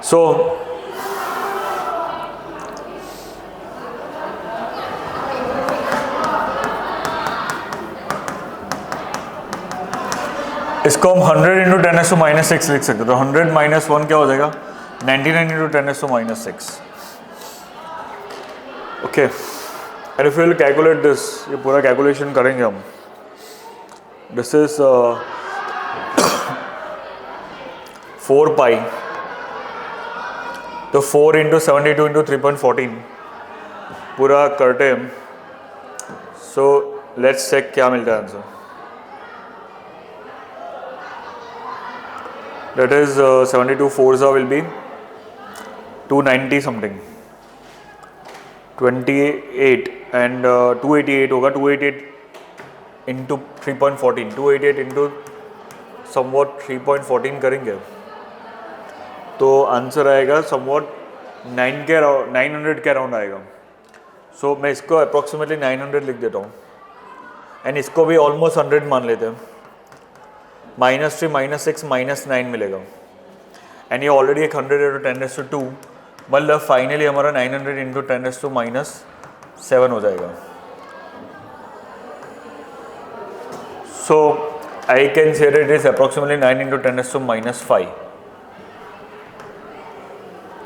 सो इसको हम 100 × 10⁻6 लिख सकते हैं। तो 100 - 1 क्या हो जाएगा? 99 × 10⁻6। Okay and if you will calculate this, ये पूरा कैलकुलेशन करेंगे हम। दिस इज 4π, तो 4 × 72 × 3.14 पूरा करते हम। सो लेट्स चेक क्या मिलता है answer. that is 72 4 will be 290 something 28 and 288 होगा 288 into 3.14 288 into somewhat 3.14 करेंगे तो आंसर आएगा somewhat 900 के अराउंड आएगा. सो मैं इसको अप्रॉक्सीमेटली 900 लिख देता हूँ एंड इसको भी ऑलमोस्ट 100 मान लेते हैं. -3 -6 -9 मिलेगा एंड ये ऑलरेडी एक 100 × 10⁻², मतलब फाइनली हमारा 900 × 10⁻⁻7 हो जाएगा. So I can say it is approximately 9 × 10⁻⁻5.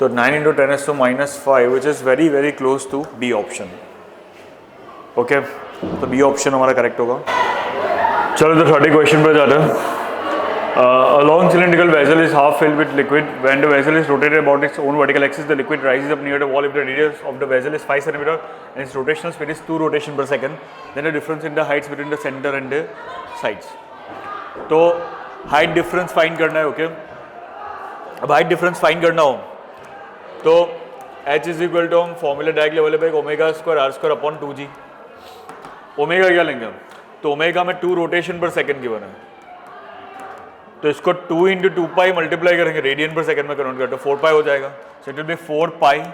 तो 9 × 10⁻⁻5 which is very very close to B option. Okay, तो बी ऑप्शन हमारा करेक्ट होगा. चलो तो 30 क्वेश्चन पर जाते हैं. A long cylindrical vessel is half filled with liquid. When the vessel is rotated about its own vertical axis, the liquid rises up near the wall if the radius of the vessel is 5 cm and its rotational speed is 2 rotation per second. Then the difference in the heights between the center and the sides. तो height difference find करना है. Okay, अब height difference find करना हो तो h is equal to हम formula direct level पे omega square R square upon 2g. Omega क्या लेंगे हम, तो ओमेगा में 2 रोटेशन पर सेकंड गिवन है, तो इसको 2 × 2π मल्टीप्लाई करेंगे, रेडियन पर सेकंड में कन्वर्ट करते तो 4π हो जाएगा. So it will be 4π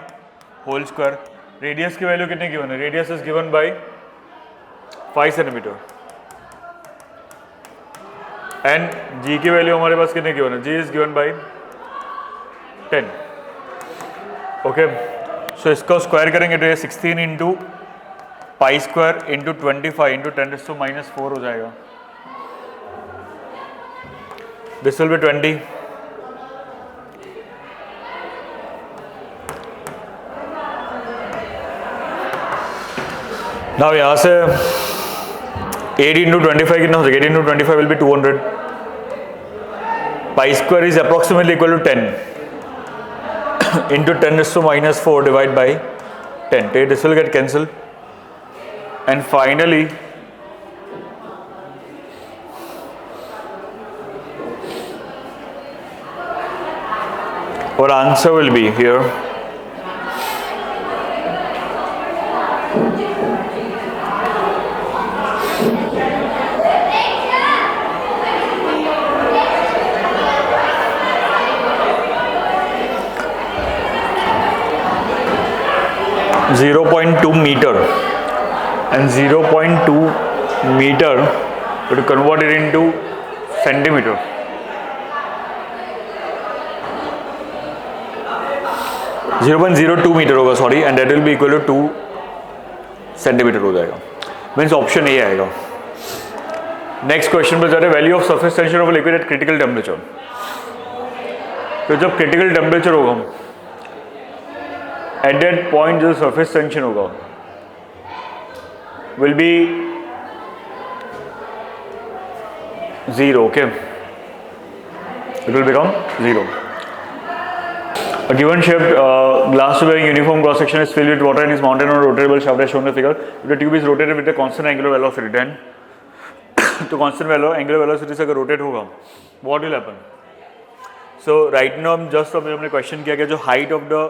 whole square. Radius की वैल्यू कितने गिवन है, radius is given by 5 centimetre and g की वैल्यू हमारे पास कितने गिवन है, g is given by 10. Okay, so इसको स्क्वायर करेंगे तो ये 16 × π स्क्वायर × 25 × 10⁻⁻4 हो जाएगा. This will be 20. Now यहाँ से 8 × 25 कितना हो जाएगा, 8 × 25 will be 200. Pi square is approximately equal to 10 into 10⁻⁻4 divided by 10. This will get cancelled. And finally, our answer will be here. .2 meter and 0.2 meter, but to convert it into centimeter. .02 meter होगा, sorry, and that will be equal to 2 centimeter हो जाएगा. Means option A आएगा. Next question पर जा रहे हैं. Value of surface tension of liquid at critical temperature. तो जब क्रिटिकल टेम्परेचर होगा एट दैट पॉइंट जो सरफेस टेंशन होगा will B 0. Okay, it will become 0. A given shaped glass tube having uniform cross section is filled with water and is mounted on a rotatable shaft as shown in the figure. If the tube is rotated with a constant angular velocity, then तो constant angular velocity से अगर rotate होगा, what will happen? So right now हम just अभी हमने question किया कि जो height of the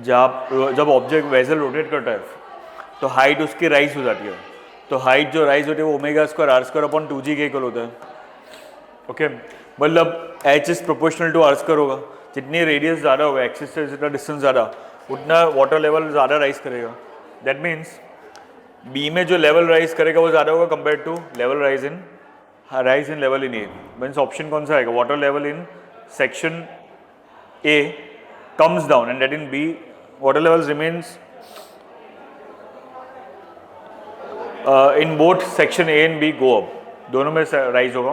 जब ऑब्जेक्ट वेसल रोटेट करता है तो हाइट उसकी राइज हो जाती है. तो हाइट जो राइज होती है वो omega square R square upon 2g के इक्वल होता है. ओके, मतलब h is proportional to R square होगा. जितनी रेडियस ज़्यादा होगा, एक्सिस से जितना डिस्टेंस ज़्यादा, उतना वाटर लेवल ज़्यादा राइज करेगा. दैट मीन्स बी में जो लेवल राइज करेगा वो ज़्यादा होगा compare to level rise in level in A. Means option कौन सा आएगा, water level in section A comes down and that in B water levels remains in both section A and B go up. दोनों में rise होगा.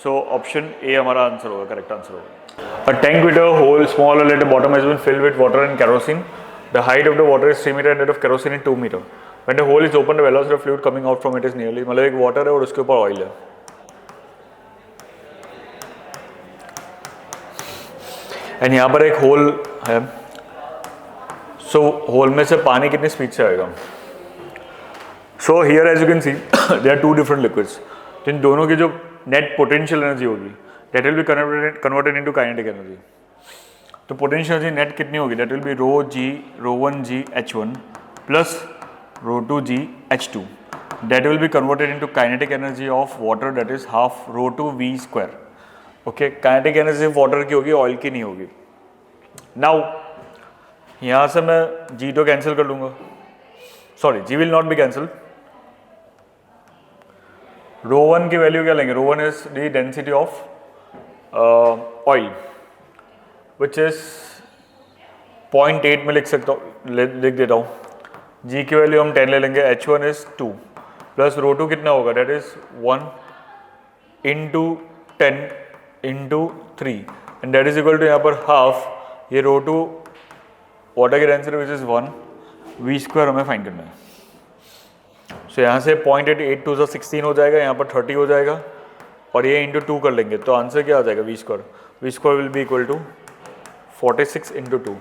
So option A हमारा answer होगा, correct answer होगा. A tank with a hole smaller at the bottom has been filled with water and kerosene. The height of the water is 3 meter and that of kerosene is 2 meter. When the hole is open, the velocity of fluid coming out from it is nearly, मतलब एक water है और उसके ऊपर oil है. And यहाँ पर एक होल है. सो होल में से पानी कितनी स्पीड से आएगा. So here as you can see there are 2 different liquids. तो इन दोनों की जो नेट पोटेंशियल एनर्जी होगी that will be converted into kinetic energy. तो पोटेंशियल एनर्जी नेट कितनी होगी? That will be rho ji rho 1 g H1 plus rho 2 g H2, that will be converted into kinetic energy of water, that is half rho 2 V square. Okay, kinetic energy water की होगी, oil की नहीं होगी। Now यहाँ से मैं G तो cancel कर लूँगा, sorry G will not be cancel. Rho 1 की वैल्यू क्या लेंगे? Rho 1 is the density of oil which is 0.8 में लिख सकता हूँ, लिख देता हूँ। G की वैल्यू हम 10 ले लेंगे, H1 इज 2 प्लस रो 2 कितना होगा? That is 1 into 10 into 3 and that is equal to यहाँ पर हाफ ये रो 2 वाटर की density which is 1 V square हमें फाइंड करना है। सो यहाँ से 0.8 8 2 16 हो जाएगा, यहाँ पर 30 हो जाएगा और ये इंटू 2 कर लेंगे तो आंसर क्या आ जाएगा? V square. V square will be equal to 46 into 2।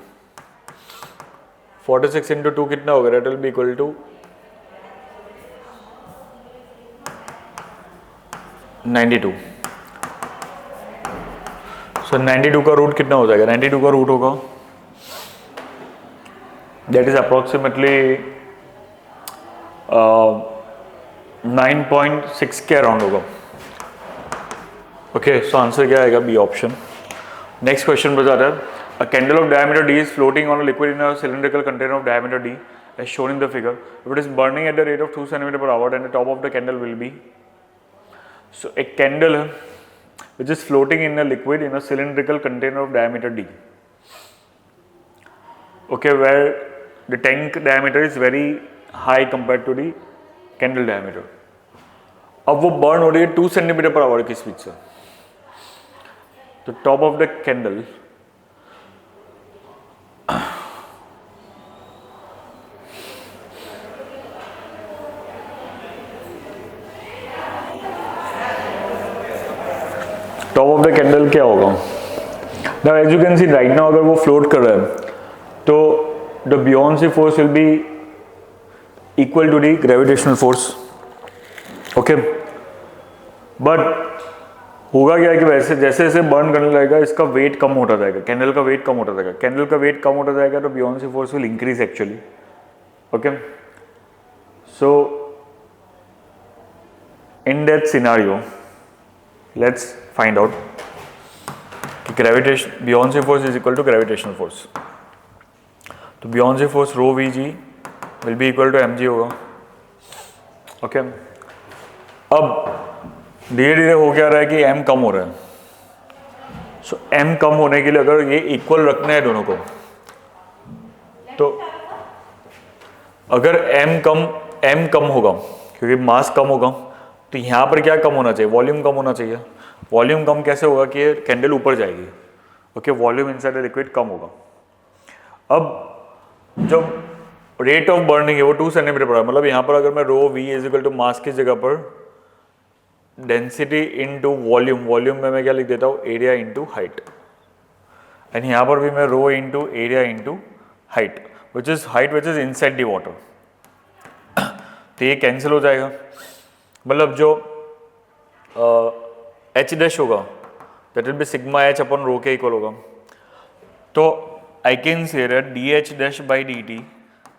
46 into 2 कितना होगा? That will be equal to 92। So 92 का रूट कितना हो जाएगा? 92 का रूट होगा दैट इज अप्रोक्सीमेटली 9.6 के अराउंड होगा। ओके, सो आंसर क्या आएगा? B option. नेक्स्ट क्वेश्चन बता रहा है a candle of diameter d is floating on a liquid in a cylindrical container of diameter d as shown in the figure. If it is burning at the rate of 2 cm per hour, then the top of the candle will be, so a candle which is floating in a liquid in a cylindrical container of diameter d, okay, where the tank diameter is very high compared to the candle diameter. अब वो burn हो रही है 2 cm per hour की speed से। तो top of the candle top of the candle क्या होगा? Now as you can see right now अगर वो फ्लोट कर रहा है तो the buoyancy force will be equal to the gravitational force. Okay, but होगा क्या है कि वैसे जैसे जैसे बर्न करने लगेगा इसका वेट कम होता जाएगा, कैंडल का वेट कम होता जाएगा। कैंडल का वेट कम होता जाएगा तो buoyancy force will increase actually. Okay, so in that scenario let's find out कि gravitation buoyancy force is equal to gravitational force. तो buoyancy force rho V G will be equal to M G होगा। ओके, अब धीरे धीरे हो क्या रहा है कि m कम हो रहा है। सो m कम होने के लिए अगर ये इक्वल रखना है दोनों को, तो अगर m कम होगा क्योंकि मास कम होगा तो यहाँ पर क्या कम होना चाहिए? वॉल्यूम कम होना चाहिए। वॉल्यूम कम कैसे होगा कि कैंडल ऊपर जाएगी। Okay, volume inside the liquid कम होगा। अब जब रेट ऑफ बर्निंग है वो 2 सेंटीमीटर पर है, मतलब यहाँ पर अगर मैं rho v is equal to mass की जगह पर डेंसिटी इनटू वॉल्यूम, वॉल्यूम में मैं क्या लिख देता हूँ? Area into height. एंड यहाँ पर भी मैं rho into area into height which is inside the water. तो ये कैंसिल हो जाएगा, मतलब जो एच डैश होगा that will be sigma H upon rho के इक्वल होगा। तो I can say that D H dash by D T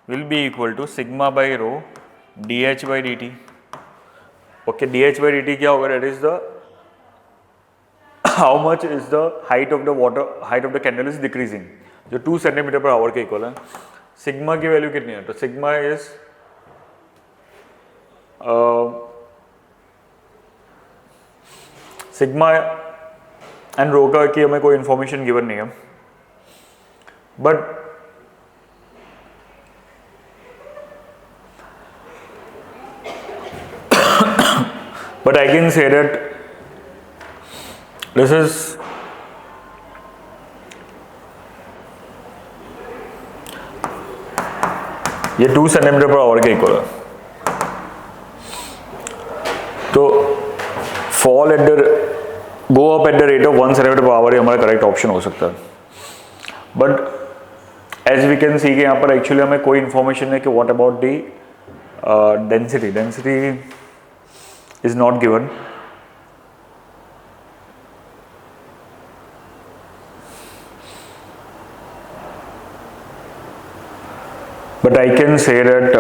will be equal to sigma by rho D H by D T. Okay, D H by D T क्या होगा? That is the how much is the height of the water, height of the candle is decreasing, जो 2 centimetre per our के equal है। Sigma की value कितनी है? तो sigma is sigma and रो का की हमें कोई इंफॉर्मेशन गिवन नहीं है, but I can say that this is ये 2 सेंटीमीटर पर आवर के इक्वल है। तो fall at the go up at the rate of 1 centimetre per hour, ये हमारा करेक्ट ऑप्शन हो सकता है। But as we can see कि यहाँ पर एक्चुअली हमें कोई इंफॉर्मेशन है कि what about the density is not given. But I can say that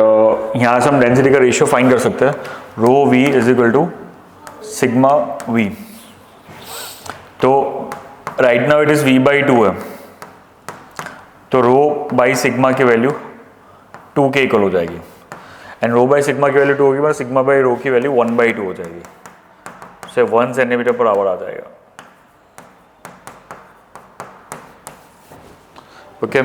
यहाँ से हम डेंसिटी का रेशियो फाइंड कर सकते हैं, rho V is equal to sigma V. तो right now it is v by 2 है, तो रो बाई सिग्मा की वैल्यू 2 के इक्वल हो जाएगी, एंड रो बाई सिग्मा की वैल्यू 2 होगी, सिग्मा बाई रो की वैल्यू 1/2 हो जाएगी, से 1 सेंटीमीटर पर आवर आ जाएगा। ओके,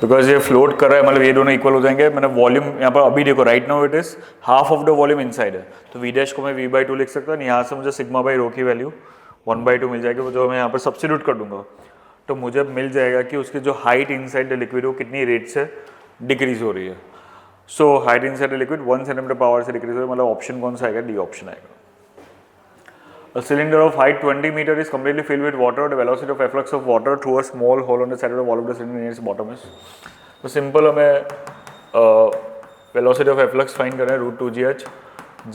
बिकॉज ये फ्लोट कर रहा है, मतलब ये दोनों इक्वल हो जाएंगे। मैंने वॉल्यूम यहाँ पर अभी देखो, right now it is half of the volume inside है, तो v डैश को मैं v/2 लिख सकता हूँ, यहाँ से मुझे सिग्मा बाई रो की वैल्यू 1/2 मिल जाएगी, जो मैं यहाँ पर सब्स्टिट्यूट कर दूंगा, तो मुझे मिल जाएगा कि उसकी जो हाइट इनसाइड द लिक्विड वो कितनी रेट से डिक्रीज हो रही है। So height inside the liquid 1 centimetre per our से डिक्रीज हो रही है, मतलब ऑप्शन कौन सा आएगा, डी ऑप्शन आएगा। A cylinder of height 20 meter is completely filled with water. The velocity of efflux of water through a small hole on the side of the wall of the cylinder near its bottom is. तो simple हमें velocity of efflux find करना है, √2gh,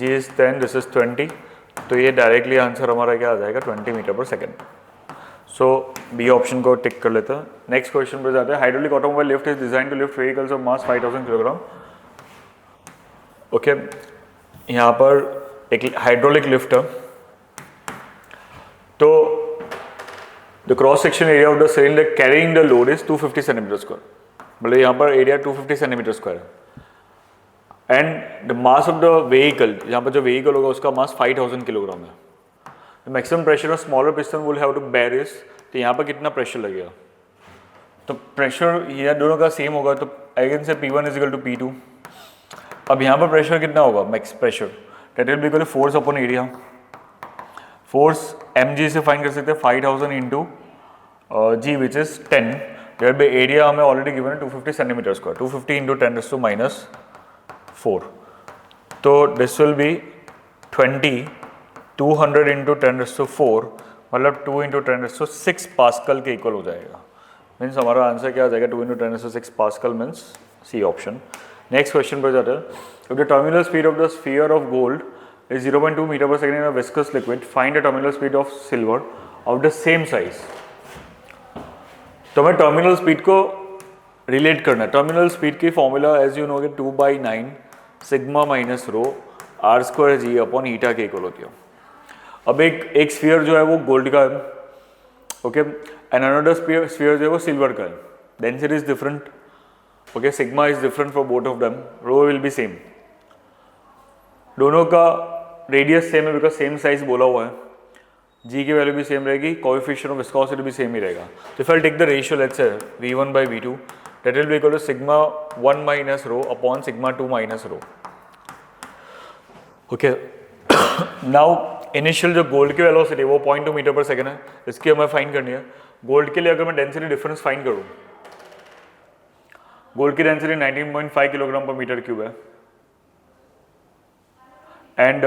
g is 10, this is 20, तो ये directly answer हमारा क्या आ जाएगा, 20 मीटर पर सेकेंड। सो बी ऑप्शन को टिक कर लेते हैं। नेक्स्ट क्वेश्चन पर जाते हैं। Hydraulic automobile lift is design to lift vehicles of mass 5000 kilogram. Okay, यहाँ पर एक हाइड्रोलिक लिफ्ट है, तो the cross section area of the cylinder carrying the load is 250 centimetre square, मतलब यहाँ पर एरिया 250 सेंटीमीटर स्क्वायर है, and the mass of the vehicle, यहाँ पर जो व्हीकल होगा उसका मास 5000 किलोग्राम है। The maximum pressure of smaller piston will have to bear is, तो यहाँ पर कितना प्रेशर लगेगा, तो प्रेशर ये दोनों का सेम होगा, तो आई कैन से P1 is equal to P2। अब यहाँ पर प्रेशर कितना होगा, max pressure, that will be equal to force upon area. Force mg से फाइंड कर सकते हैं 5000 into g which is 10, divide by area हमें ऑलरेडी गिवन है 250 सेंटीमीटर स्क्वायर, 250 इंटू 10⁻⁴, तो दिस विल बी 20, 200 इंटू 10⁻⁴, मतलब 2 इंटू 10⁶ पास्कल के इक्वल हो जाएगा। मीन्स हमारा आंसर क्या आ जाएगा, 2 into 10⁶ pascal means C option. Next question पर जाते हैं। If the terminal speed of the sphere of gold is 0.2 meter per second in a viscous liquid, find the terminal speed of silver of the same size। तो हमें terminal speed को relate करना है। Terminal speed की formula as you know 2/9 sigma minus rho R square G upon eta के इक्वल होती है। अब एक स्फीयर जो है वो गोल्ड का है, ओके, एंड अनदर स्फीयर जो है वो सिल्वर का है, density is different, okay, sigma is different for both of them, rho will be same, दोनों का रेडियस सेम है बिकॉज सेम साइज बोला हुआ है, जी की वैल्यू भी सेम रहेगी, कोएफिशिएंट ऑफ विस्कोसिटी भी सेम ही रहेगा। तो if I take the ratio let's say v1 by v2, that will be equal to sigma 1 minus rho upon sigma 2 minus rho. Okay, now initial जो gold की velocity वो 0.2 metre per second है, इसकी हमें find करनी है। Gold के लिए अगर मैं डेंसिटी डिफरेंस फाइंड करूँ, गोल्ड की density 19.5 kilogram per metre cube है, एंड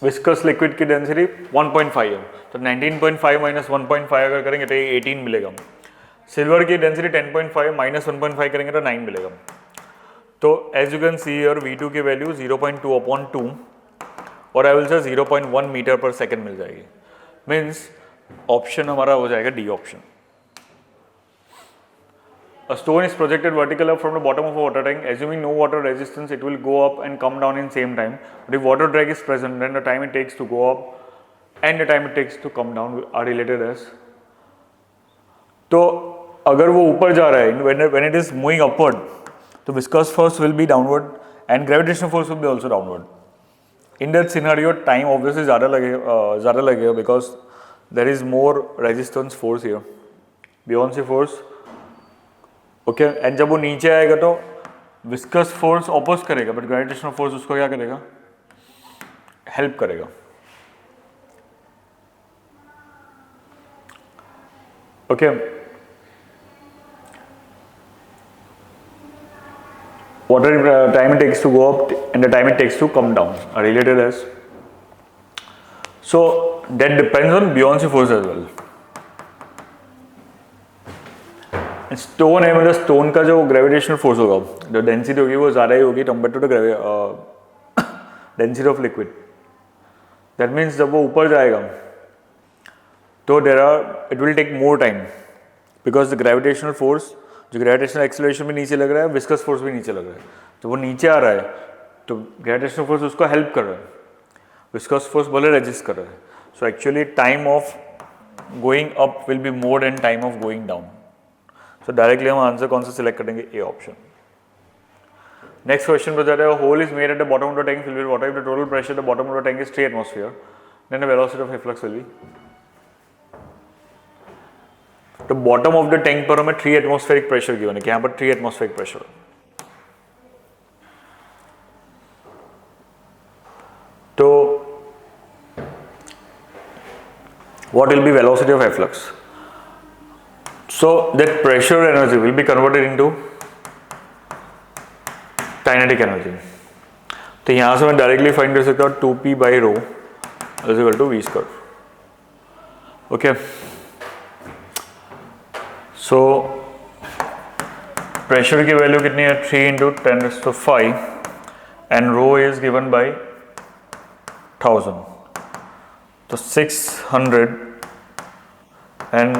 विस्कस लिक्विड की डेंसिटी 1.5 है, तो 19.5 माइनस 1.5 अगर करेंगे तो 18 मिलेगा। सिल्वर की डेंसिटी 10.5 माइनस 1.5 करेंगे तो 9 मिलेगा। तो as you can see here v2 की वैल्यू 0.2 अपॉन 2 और I will say 0.1 metre per second मिल जाएगी। मीन्स ऑप्शन हमारा हो जाएगा D option. A stone is projected vertical up from the bottom of a water tank. Assuming no water resistance, it will go up and come down in same time. But if water drag is present, then the time it takes to go up and the time it takes to come down are related as. तो अगर वो ऊपर जा रहा है, when it is moving upward, तो viscous force will be downward and gravitational force will be also downward. In that scenario, time obviously ज़्यादा लगेगा because there is more resistance force here. Buoyancy force. Okay, and जब वो नीचे आएगा तो viscous force oppose करेगा, but gravitational force उसको क्या करेगा, हेल्प करेगा। Okay, water time it takes to go up and the time it takes to come down are related as. So that depends on buoyancy force as well. Stone है, मतलब stone का जो gravitational force होगा, जो density होगी वो ज़्यादा ही होगी compare to the density of liquid. That means जब वो ऊपर जाएगा तो it will take more time because the gravitational force जो ग्रेविटेशनल एक्सेलरेशन भी नीचे लग रहा है, विस्कस फोर्स भी नीचे लग रहा है, तो वो नीचे आ रहा है तो ग्रेविटेशनल फोर्स उसको हेल्प कर रहा है, विस्कस फोर्स बोले रेजिस्ट कर रहा है. So actually time of going up will be more than time of going down. So directly हम आंसर कौन सा सिलेक्ट करेंगे? A option. नेक्स्ट क्वेश्चन बता रहा है hole is made at the bottom of the tank filled with water. If the total pressure at the bottom of the tank is 3 atmosphere, then the velocity of efflux will be. तो bottom of the tank पर हमें 3 atmospheric pressure given है कि यहाँ पर 3 atmospheric pressure. तो what will be velocity of efflux? So that pressure energy will be converted into kinetic energy. तो यहाँ से मैं डायरेक्टली फाइंड कर सकता हूँ 2p by rho is equal to v square. Okay. So pressure की value कितनी है? 3 into 10 raised to 5 and rho is given by 1000. तो 600 and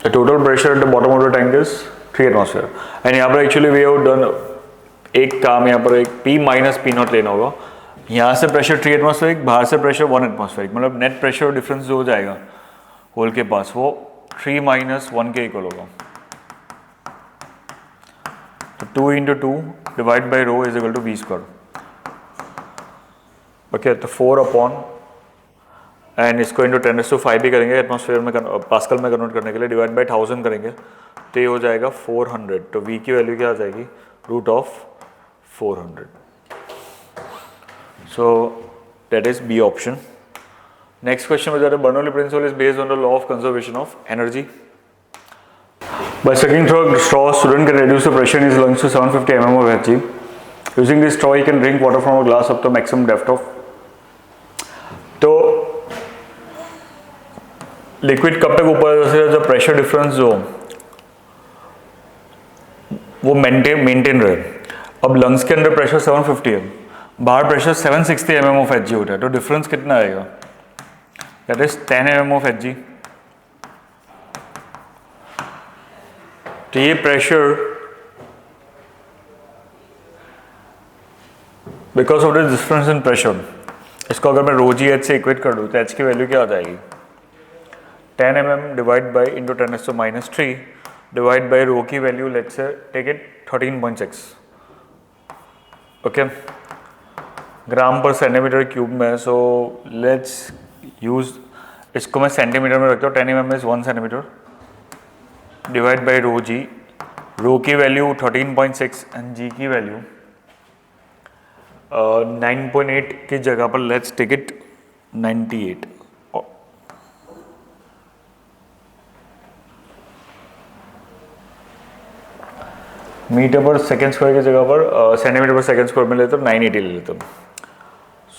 the total pressure at the bottom of the tank is 3 atmosphere. And यहाँ पर actually we have done एक काम, यहाँ पर एक P minus P नॉट लेना होगा. यहाँ से प्रेशर 3 एटमॉस्फेरिक, बाहर से प्रेशर 1 एटमॉस्फेरिक, मतलब नेट प्रेशर डिफरेंस जो हो जाएगा होल के पास वो 3 minus 1 के इक्वल होगा. तो 2 into 2 divide by rho is equal to v square. Okay, तो 4 अपॉन एंड इसको इंटू 10 to 5 भी करेंगे एटमॉस्फेयर में, पास्कल में कन्वर्ट करने के लिए, डिवाइड बाई 1000 करेंगे तो ये हो जाएगा 400. तो v की वैल्यू क्या आ जाएगी? Root of 400. So that is B option. Next question बता रहे Bernoulli principle is based on the law of conservation of energy. By sucking through a straw, student can reduce the pressure in his lungs to 750 mm of Hg. Using this straw, he can drink water from a glass up to maximum depth of. तो liquid कब तक ऊपर से जो pressure difference जो वो maintain रहे. अब लंग्स के अंदर प्रेशर 750 है, बाहर प्रेशर 760 mm ऑफ Hg होता है, तो डिफरेंस कितना आएगा? That is 10 mm of Hg. तो ये pressure because of the difference in pressure, इसको अगर मैं रो जी एच से इक्वेट कर दूँ तो एच की वैल्यू क्या आ जाएगी? 10 mm divide by into 10 to -3 divide by rho की value let's say take it 13.6. Okay, gram per centimetre cube में. सो लेट्स यूज, इसको मैं सेंटीमीटर में रखता हूँ. 10 mm is 1 centimetre divide by rho ji. Rho की वैल्यू 13.6 एंड जी की value 9.8 की जगह पर let's take it 98. Metre per second square की जगह पर सेंटीमीटर पर सेकेंड स्क्वायर में लेते हो 980 ले लेते हो.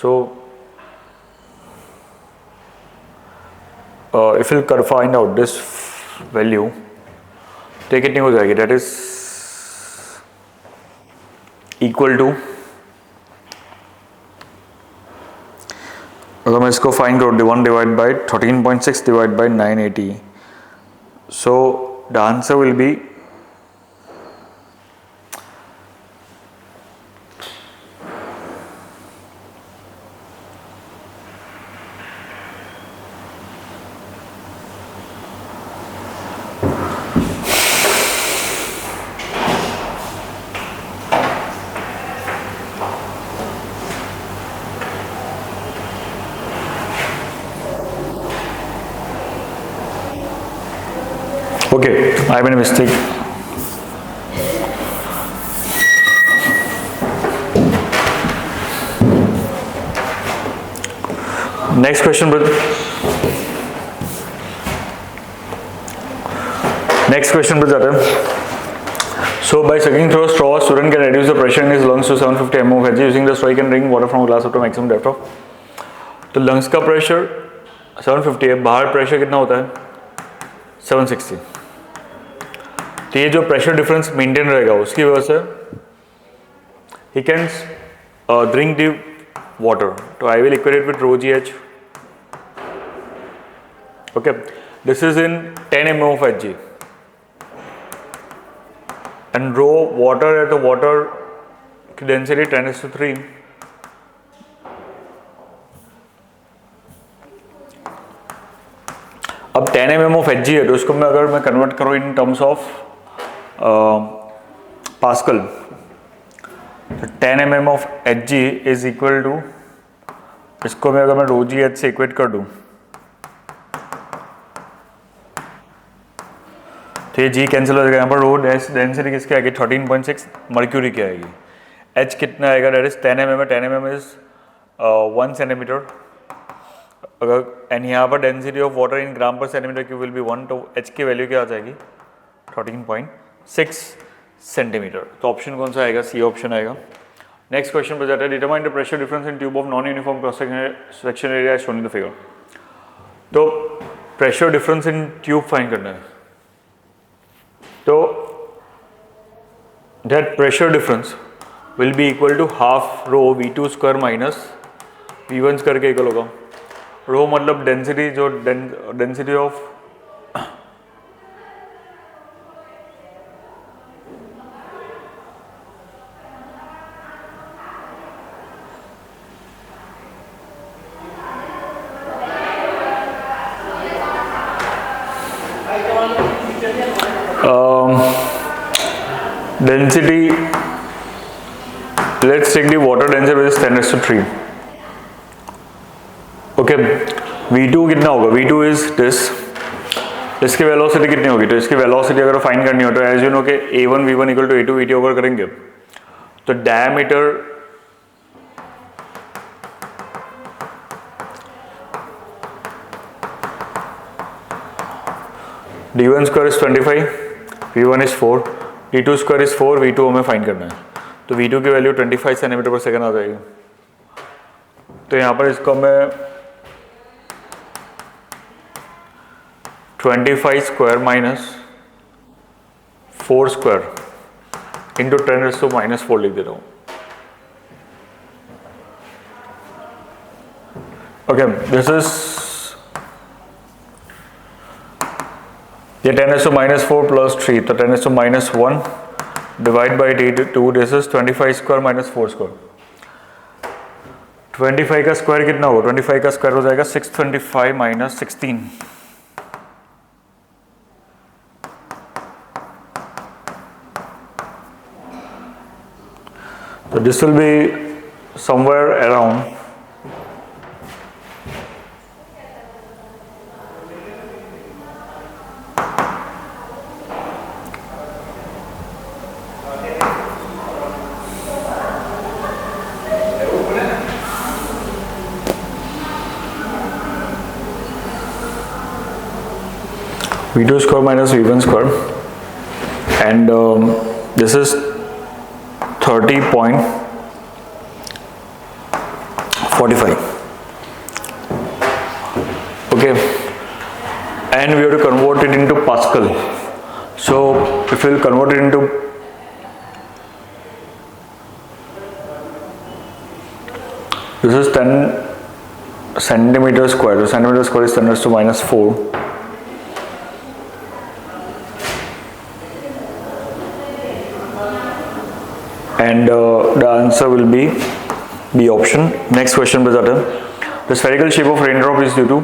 सो इफ यू कर फाइंड आउट दिस वैल्यू, तो कितनी हो जाएगी? दैट इज इक्वल टू, अगर मैं इसको फाइंड करूँ 1 divide by 13.6 divide by 980, so the answer will be okay, I made a mistake. Next question, brother. Next question, brother. So by sucking through a straw, student can reduce the pressure in his lungs to 750 mm of Hg. Using the straw, he can drink water from a glass up to maximum depth of. तो lungs का pressure 750 है, बाहर pressure कितना होता है? 760. तो ये जो प्रेशर डिफरेंस मेंटेन रहेगा उसकी वजह से ही कैन ड्रिंक द वाटर. तो I will equate with rho G H Okay, this is in 10 mm of Hg, and rho water at the water density 10�3. अब 10 mm of Hg है, तो इसको मैं अगर मैं कन्वर्ट करूँ इन टर्म्स ऑफ पास्कल, तो 10 mm of Hg is equal to, इसको मैं अगर मैं रो जी एच से इक्वेट कर दूँ तो ये जी कैंसिल हो जाएगा। यहाँ पर रो डेंसिटी किसकी आएगी 13.6 मर्क्यूरी की आएगी। एच कितना आएगा, डेट इज 10 mm है, 10 mm इज 1 सेंटीमीटर। अगर एंड यहाँ पर density of water in gram per centimetre cube will be 1, तो एच की वैल्यू क्या आ जाएगी 13.6 सेंटीमीटर। तो ऑप्शन कौन सा आएगा, सी ऑप्शन आएगा। नेक्स्ट क्वेश्चन पर जाता है, determine the pressure difference in tube of non uniform cross section area shown in the figure. तो pressure difference in tube find करना है, तो that pressure difference will be equal to half rho V2 square minus V1 square के equal होगा। Rho मतलब density, जो density of density, let's take the water density which is 10�3. Okay, V2 कितना होगा, V2 is this, इसकी velocity कितनी होगी, तो इसकी वेलोसिटी अगर फाइंड करनी हो तो एज यू नो के A1 V1 equal to A2 V2 अगर करेंगे तो diameter D1 square is 25, V1 is 4, D2 square is 4, V2 हमें फाइंड करना है, तो V2 की वैल्यू 25 सेंटीमीटर पर सेकंड आ जाएगी। तो यहाँ पर इसको मैं 25 स्क्वायर माइनस 4 स्क्वायर इंटू 10⁻⁻4 लिख देता हूँ। ओके, दिस इज ये 10⁻⁻4 प्लस 3, तो 10⁻⁻1 divide by D2, this is 25 square minus 4 square. 25 का स्क्वायर कितना होगा, 25 का स्क्वायर हो जाएगा 625 minus 16, so this will be somewhere around V2 square minus V1 square, and this is 30.45. Okay, and we have to convert it into Pascal. So if we will convert it into this is 10 centimeter square. So centimeter square is 10⁻⁻4. And the answer will be B option. Next question पे जाते हैं, the spherical shape of raindrop is due to,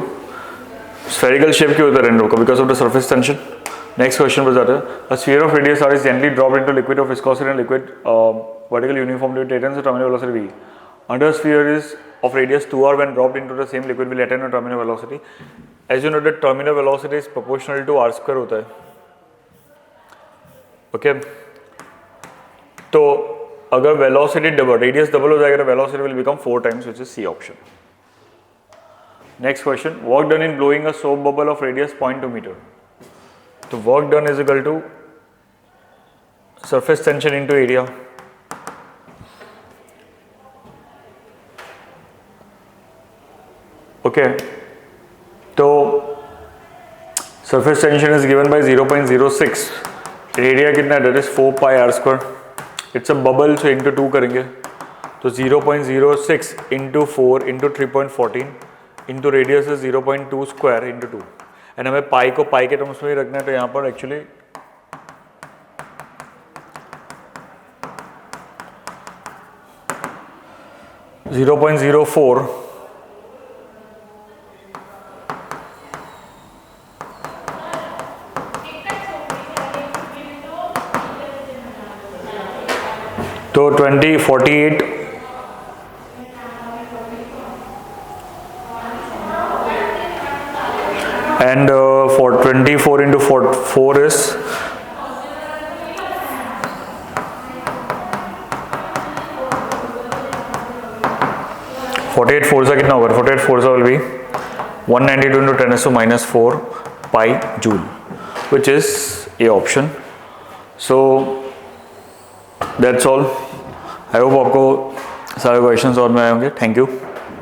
spherical shape क्यों होता है raindrop का, because of the surface tension. Next question पे जाते हैं, a sphere of radius r is gently dropped into liquid of viscosity and liquid vertical uniformly attains the terminal velocity v. Under a sphere is of radius 2r when dropped into the same liquid will attain a terminal velocity. As you know, the terminal velocity is proportional to r square होता है. Okay, तो अगर velocity double, radius double हो जाएगा तो velocity will become 4 times, which is C option. Next question, work done in blowing a soap bubble of radius 0.2 metre. तो work done is equal to surface tension into area. Okay, तो surface tension is given by 0.06, area कितना है, that is 4 pi R square. It's a bubble, so into 2 करेंगे तो 0.06 into 4 into 3.14 into radius is 0.2 square into 2, and हमें पाई को पाई के terms में ही रखना है, तो यहाँ पर एक्चुअली (0.04) तो 2048 and for 24 into 4 is 48 4 सा कितना होगा? 48 4 सा will be 192 into 10 to minus 4 pi joule, which is a option. So that's all. I hope आपको सारे क्वेश्चंस और में आए होंगे. Thank you.